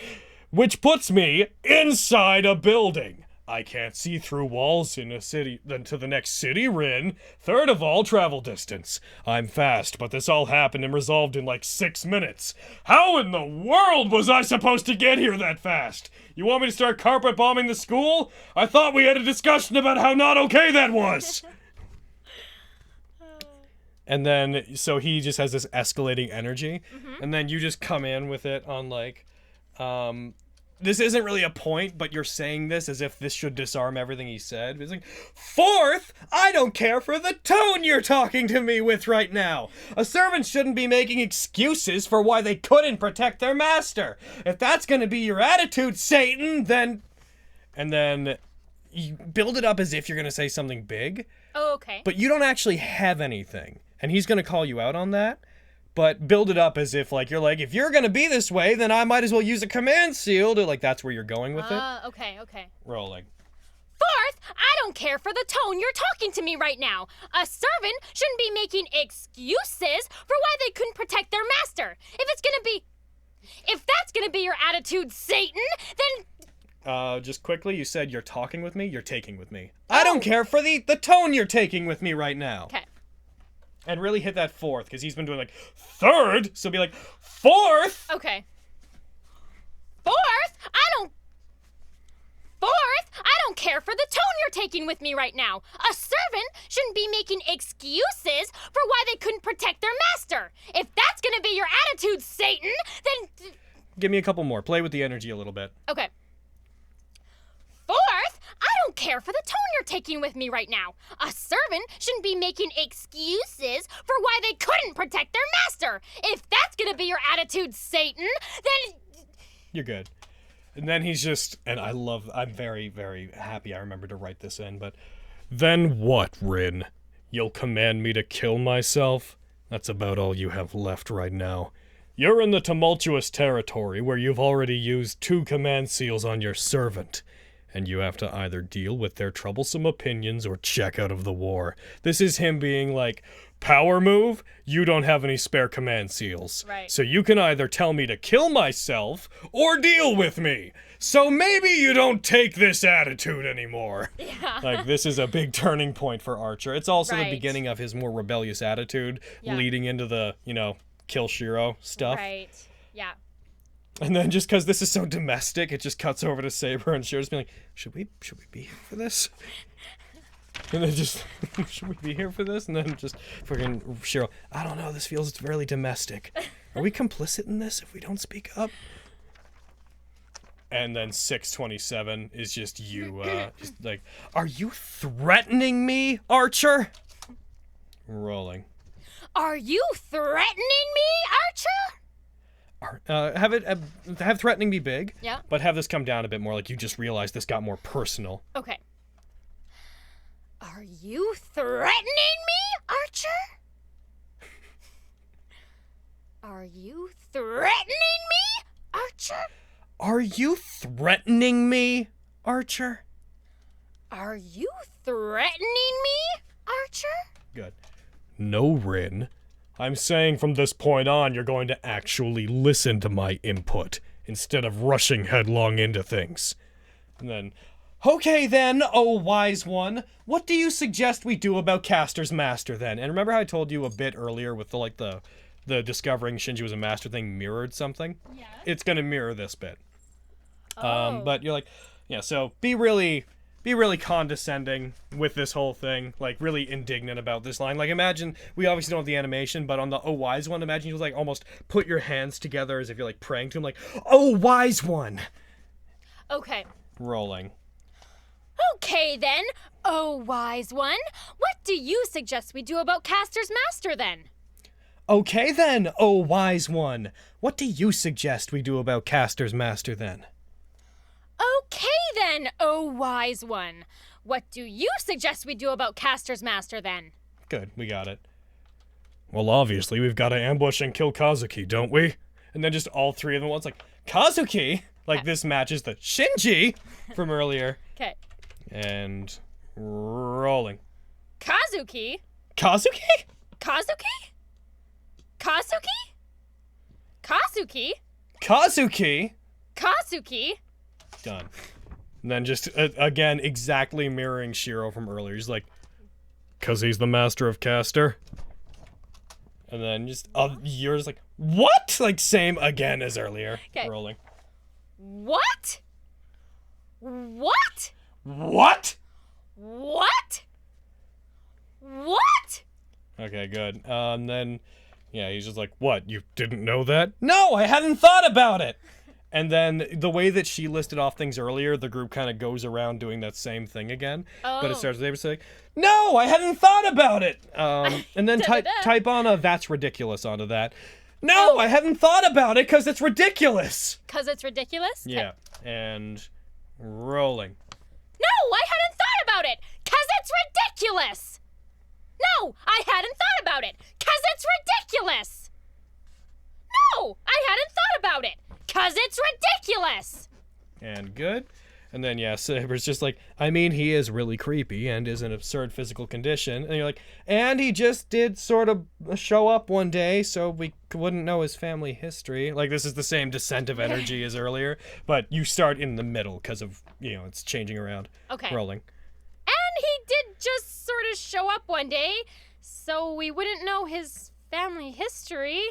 which puts me inside a building. I can't see through walls in a city than to the next city, Rin. Third of all, travel distance. I'm fast, but this all happened and resolved in like 6 minutes. How in the world was I supposed to get here that fast? You want me to start carpet bombing the school? I thought we had a discussion about how not okay that was. And then, so he just has this escalating energy, and then you just come in with it on like, this isn't really a point, but you're saying this as if this should disarm everything he said. It's like, fourth, I don't care for the tone you're talking to me with right now. A servant shouldn't be making excuses for why they couldn't protect their master. If that's gonna be your attitude, Satan, then... And then you build it up as if you're gonna say something big,
Oh, okay.
but you don't actually have anything. And he's gonna call you out on that. But build it up as if, like, you're like, if you're gonna be this way, then I might as well use a command seal to, like, that's where you're going with it.
Okay.
Rolling.
Fourth, I don't care for the tone you're talking to me right now. A servant shouldn't be making excuses for why they couldn't protect their master. If that's gonna be your attitude, Satan, then...
Just quickly, you said you're talking with me, you're taking with me. I don't care for the tone you're taking with me right now.
Okay.
And really hit that fourth, because he's been doing, like, third, so be like, fourth!
Okay. Fourth, I don't care for the tone you're taking with me right now. A servant shouldn't be making excuses for why they couldn't protect their master. If that's gonna be your attitude, Satan, then...
Give me a couple more. Play with the energy a little bit.
Okay. Fourth, I don't care for the tone you're taking with me right now. A servant shouldn't be making excuses for why they couldn't protect their master. If that's gonna be your attitude, Satan, then...
You're good. And then he's just, and I'm very, very happy I remembered to write this in, but... Then what, Rin? You'll command me to kill myself? That's about all you have left right now. You're in the tumultuous territory where you've already used 2 command seals on your servant. and you have to either deal with their troublesome opinions or check out of the war. This is him being like, power move, you don't have any spare command seals.
Right.
So you can either tell me to kill myself or deal with me. So maybe you don't take this attitude anymore.
Yeah.
Like, this is a big turning point for Archer. It's also the
Right.
beginning of his more rebellious attitude,
Yeah.
leading into the, kill Shiro stuff.
Right. Yeah.
And then just because this is so domestic, it just cuts over to Saber and Shiro's being like, should we be here for this? And then just, should we be here for this? And then just fucking Shiro, I don't know, this feels really domestic. Are we complicit in this if we don't speak up? And then 627 is just you, just like, are you threatening me, Archer? Rolling.
Are you threatening me, Archer?
Have threatening be big,
Yeah.
but have this come down a bit more, like you just realized this got more personal.
Okay. Are you threatening me, Archer? Are you threatening me, Archer?
Are you threatening me, Archer?
Are you threatening me, Archer?
Good. No, Rin. I'm saying from this point on, you're going to actually listen to my input instead of rushing headlong into things. And then, okay then, oh wise one, what do you suggest we do about Castor's master then? And remember how I told you a bit earlier with the discovering Shinji was a master thing mirrored something?
Yeah.
It's gonna mirror this bit.
Oh.
But you're like, yeah, so be really condescending with this whole thing, like really indignant about this line. Like imagine, we obviously don't have the animation, but on the oh wise one, imagine you like almost put your hands together as if you're like praying to him, like, oh wise one.
Okay.
Rolling.
Okay then, oh wise one, what do you suggest we do about Castor's master then?
Okay then, oh wise one, what do you suggest we do about Castor's master then?
Okay then, oh wise one, what do you suggest we do about Castor's master then?
Good, we got it. Well, obviously, we've got to ambush and kill Kazuki, don't we? And then just all three of them, one's like, Kazuki? Like, this matches the Shinji from earlier.
Okay.
And rolling.
Kazuki?
Kazuki?
Kazuki? Kazuki? Kazuki?
Kazuki?
Kazuki?
Done. And then just, again, exactly mirroring Shiro from earlier. He's like, 'cause he's the master of Castor. And then just, you're just like, what? Like, same again as earlier.
'Kay.
Rolling.
What? What?
What?
What? What?
Okay, good. Then, yeah, he's just like, what, you didn't know that? No, I hadn't thought about it! And then the way that she listed off things earlier, the group kind of goes around doing that same thing again. But it
Oh.
starts with David saying, no, I hadn't thought about it! And then type on a that's ridiculous onto that. No, I hadn't thought about it because it's ridiculous!
'Cause it's ridiculous? 'Kay.
Yeah, and rolling.
No, I hadn't thought about it! 'Cause it's ridiculous! No, I hadn't thought about it! 'Cause it's ridiculous! No, I hadn't thought about it! 'Cause it's ridiculous!
And good. And then, yeah, Saber's just like, I mean, he is really creepy and is in absurd physical condition. And you're like, and he just did sort of show up one day, so we wouldn't know his family history. Like, this is the same descent of energy as earlier, but you start in the middle because of, it's changing around.
Okay.
Rolling.
And he did just sort of show up one day, so we wouldn't know his family history.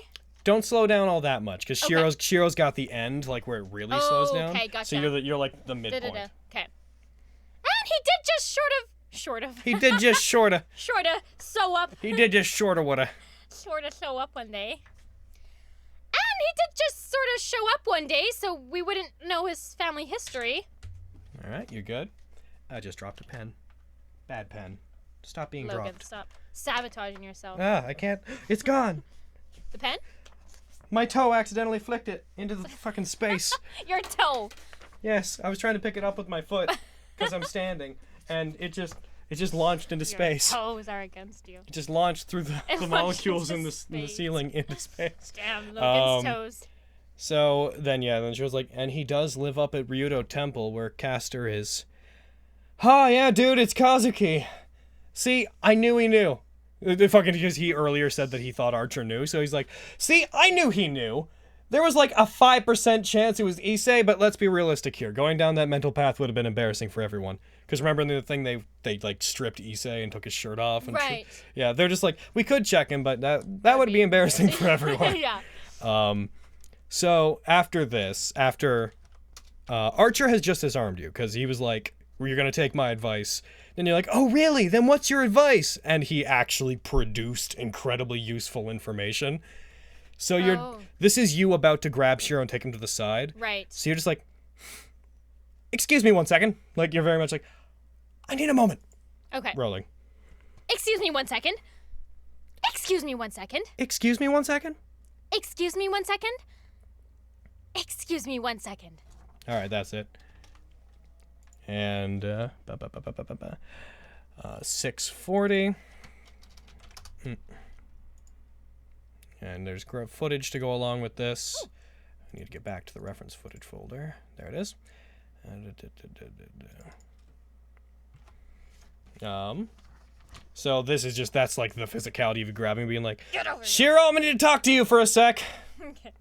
Don't slow down all that much, because
Okay.
Shiro's got the end, like, where it really slows down.
Okay, gotcha.
So you're like the midpoint.
Okay. And he did just sort of
He did just sorta.
sew up.
He did just sorta woulda.
Sort of show up one day. And he did just sort of show up one day, so we wouldn't know his family history.
All right, you're good. I just dropped a pen. Bad pen. Stop being
Logan,
dropped.
stop sabotaging yourself.
I can't. It's gone.
The pen?
My toe accidentally flicked it into the fucking space.
Your toe.
Yes, I was trying to pick it up with my foot because I'm standing, and it just launched into space.
Your toes are against you.
It just launched through the
It
molecules
launched
in the
into space.
ceiling into space.
Damn, Logan's
Um,
toes.
So then she was like, and he does live up at Ryudo Temple where Castor is Oh, yeah, dude, it's Kazuki. See, I knew he knew. Fucking because he earlier said that he thought Archer knew, so he's like, see, I knew he knew. There was like a 5% chance it was Issei, but let's be realistic here. Going down that mental path would have been embarrassing for everyone. Because remember in the thing, they like stripped Issei and took his shirt off? And
Right.
yeah, they're just like, we could check him, but that would be embarrassing for everyone.
Yeah.
So after this, Archer has just disarmed you, because he was like, well, you're going to take my advice. Then you're like, oh, really? Then what's your advice? And he actually produced incredibly useful information. So this is you about to grab Shiro and take him to the side.
Right.
So you're just like, excuse me 1 second. Like, you're very much like, I need a moment.
Okay.
Rolling.
Excuse me 1 second. Excuse me 1 second.
Excuse me 1 second?
Excuse me 1 second. Excuse me 1 second.
All right, that's it. And 640. And there's footage to go along with this. I need to get back to the reference footage folder. There it is. So this is just, that's like the physicality of you grabbing, being like,
Get over here.
Shiro, I'm gonna need to talk to you for a sec.
Okay.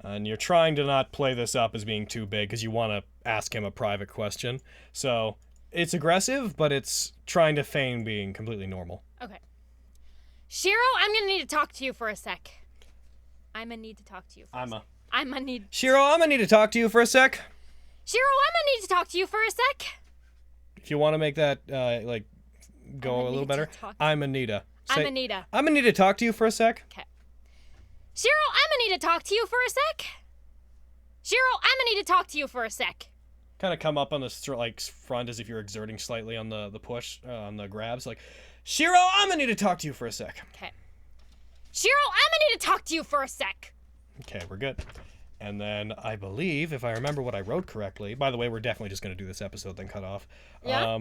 And you're trying to not play this up as being too big because you want to ask him a private question. So it's aggressive, but it's trying to feign being completely normal.
Okay. Shiro, I'm gonna need to talk to you for a sec. I'm gonna need to talk to you for a sec. I'm gonna need...
Shiro, I'm gonna need to talk to you for a sec.
Shiro, I'm gonna need to talk to you for a sec.
If you want to make that, like, go a little
need
better,
to talk-
I'm Anita.
I'm Anita.
I'm gonna need to talk to you for a sec.
Okay. Shiro, I'm gonna need to talk to you for a sec. Shiro, I'm gonna need to talk to you for a sec.
Kind of come up on the front as if you're exerting slightly on the push, on the grabs. Like, Shiro, I'm gonna need to talk to you for a sec.
Okay. Shiro, I'm gonna need to talk to you for a sec.
Okay, we're good. And then I believe, if I remember what I wrote correctly, by the way, we're definitely just going to do this episode, then cut off.
Yeah?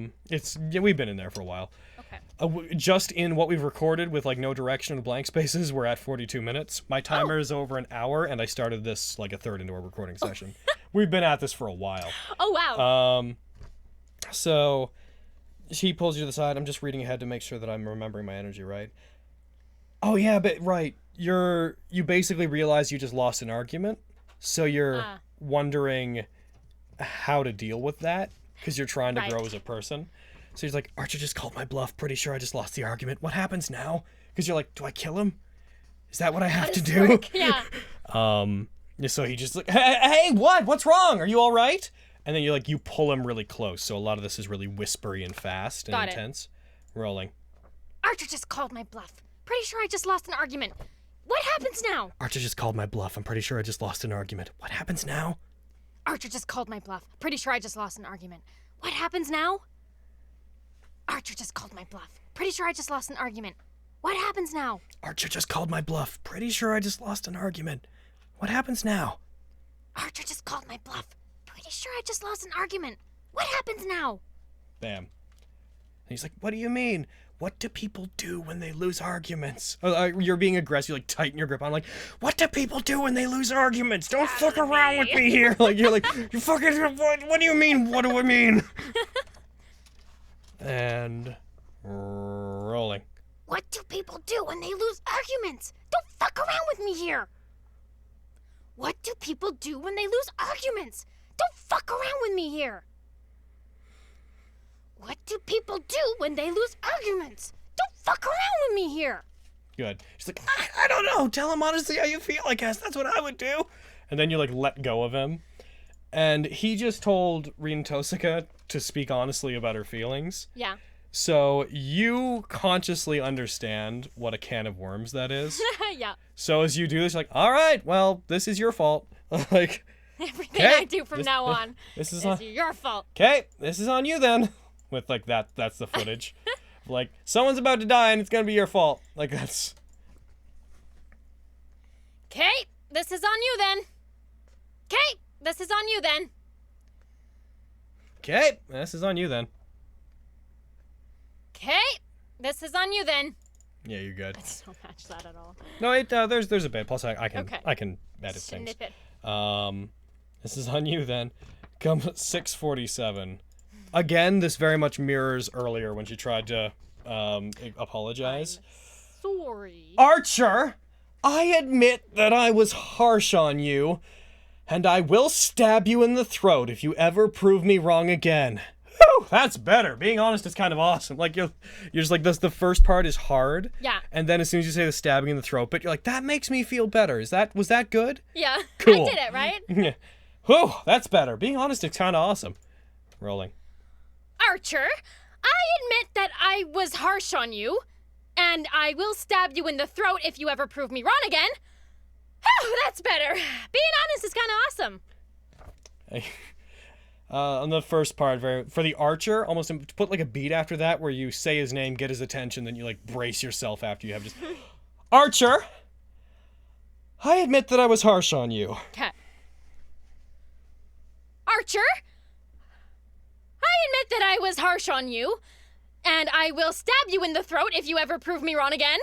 We've been in there for a while.
Okay.
Just in what we've recorded with like no direction and blank spaces, we're at 42 minutes. My timer is over an hour, and I started this like a third into our recording session. We've been at this for a while.
Oh, wow.
So he pulls you to the side. I'm just reading ahead to make sure that I'm remembering my energy right. Oh yeah, but right. You basically realize you just lost an argument. So you're wondering how to deal with that because you're trying to grow as a person. So he's like, Archer just called my bluff. Pretty sure I just lost the argument. What happens now? Because you're like, do I kill him? Is that what I have to do?
Yeah.
So he just like, hey, what? What's wrong? Are you all right? And then you pull him really close. So a lot of this is really whispery and fast and
Got it.
intense. Rolling.
Archer just called my bluff. Pretty sure I just lost an argument. What happens now?
Archer just called my bluff. I'm pretty sure I just lost an argument. What happens now?
Archer just called my bluff. Pretty sure I just lost an argument. What happens now? Archer just called my bluff. Pretty sure I just lost an argument. What happens now?
Archer just called my bluff. Pretty sure I just lost an argument. What happens now?
Archer just called my bluff. Pretty sure I just lost an argument. What happens now?
Bam. And he's like, what do you mean? What do people do when they lose arguments? You're being aggressive. You like tighten your grip on. Like, what do people do when they lose arguments? Don't fuck around with me here. Like you're like, you fucking. What do you mean? What do I mean? And rolling.
What do people do when they lose arguments? Don't fuck around with me here. What do people do when they lose arguments? Don't fuck around with me here. What do people do when they lose arguments? Don't fuck around with me here.
Good. She's like, I don't know. Tell him honestly how you feel, I guess. That's what I would do. And then you like let go of him. And he just told Rin Tosaka to speak honestly about her feelings.
Yeah.
So you consciously understand what a can of worms that is.
Yeah.
So as you do this, you're like, all right, well, this is your fault. Like,
Everything
okay,
I do from now on
this is
is your fault.
Okay, this is on you then. With like that's the footage. Like, someone's about to die and it's gonna be your fault. Like that's.
Okay, this is on you then. Okay, this is on you then.
Okay, this is on you then.
Okay, this is on you then.
Yeah, you're good.
I don't match that at all.
No, there's a bit. Plus, I can
Okay.
I can edit things.
Snip it.
This is on you then. Come 6:47. Again, this very much mirrors earlier when she tried to apologize.
Sorry.
Archer, I admit that I was harsh on you, and I will stab you in the throat if you ever prove me wrong again. Whew, that's better. Being honest is kind of awesome. Like you're just like this. The first part is hard.
Yeah.
And then as soon as you say the stabbing in the throat, but you're like, that makes me feel better. Was that good?
Yeah.
Cool.
I did it, right?
Yeah. Whew, that's better. Being honest is kind of awesome. Rolling.
Archer, I admit that I was harsh on you, and I will stab you in the throat if you ever prove me wrong again. Whew, that's better. Being honest is kind of awesome.
Hey. On the first part, for the Archer, almost put like a beat after that where you say his name, get his attention, then you like brace yourself after you have just Archer, I admit that I was harsh on you.
Okay. Archer, I admit that I was harsh on you, and I will stab you in the throat if you ever prove me wrong again.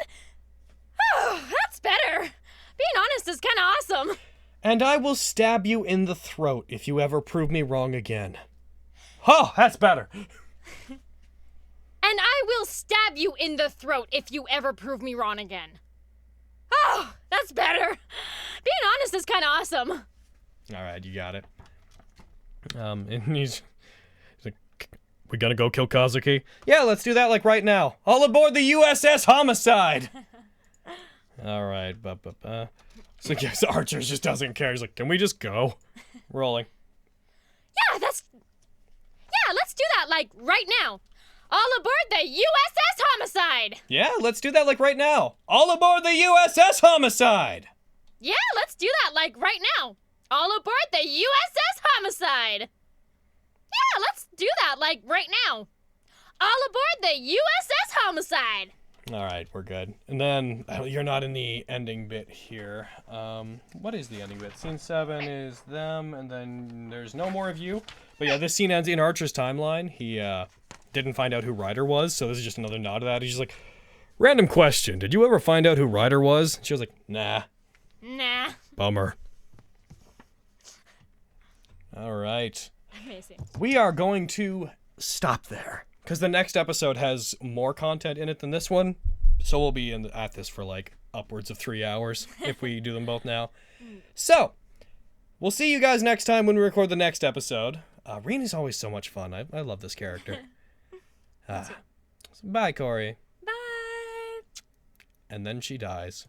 Oh, that's better. Being honest is kind of awesome.
And I will stab you in the throat if you ever prove me wrong again. Oh, that's better.
And I will stab you in the throat if you ever prove me wrong again. Oh, that's better. Being honest is kind of awesome.
All right, you got it. And he's like, we gonna go kill Kazuki? Yeah, let's do that like right now. All aboard the USS Homicide. All right, So yes, Archer just doesn't care. He's like, can we just go? Rolling.
Yeah, let's do that like right now. All aboard the USS Homicide.
Yeah, let's do that like right now. All aboard the USS Homicide.
Yeah, let's do that like right now. All aboard the USS Homicide. Yeah, let's do that like right now. All aboard the USS Homicide.
All right, we're good. And then you're not in the ending bit here. What is the ending bit? Scene 7 is them, and then there's no more of you. But yeah, this scene ends in Archer's timeline. He didn't find out who Ryder was, so this is just another nod to that. He's just like, random question. Did you ever find out who Ryder was? She was like, nah.
Nah.
Bummer. All right.
Amazing.
We are going to stop there, because the next episode has more content in it than this one. So we'll be at this for like upwards of 3 hours if we do them both now. So, we'll see you guys next time when we record the next episode. Rena's always so much fun. I love this character. Bye, Corey.
Bye.
And then she dies.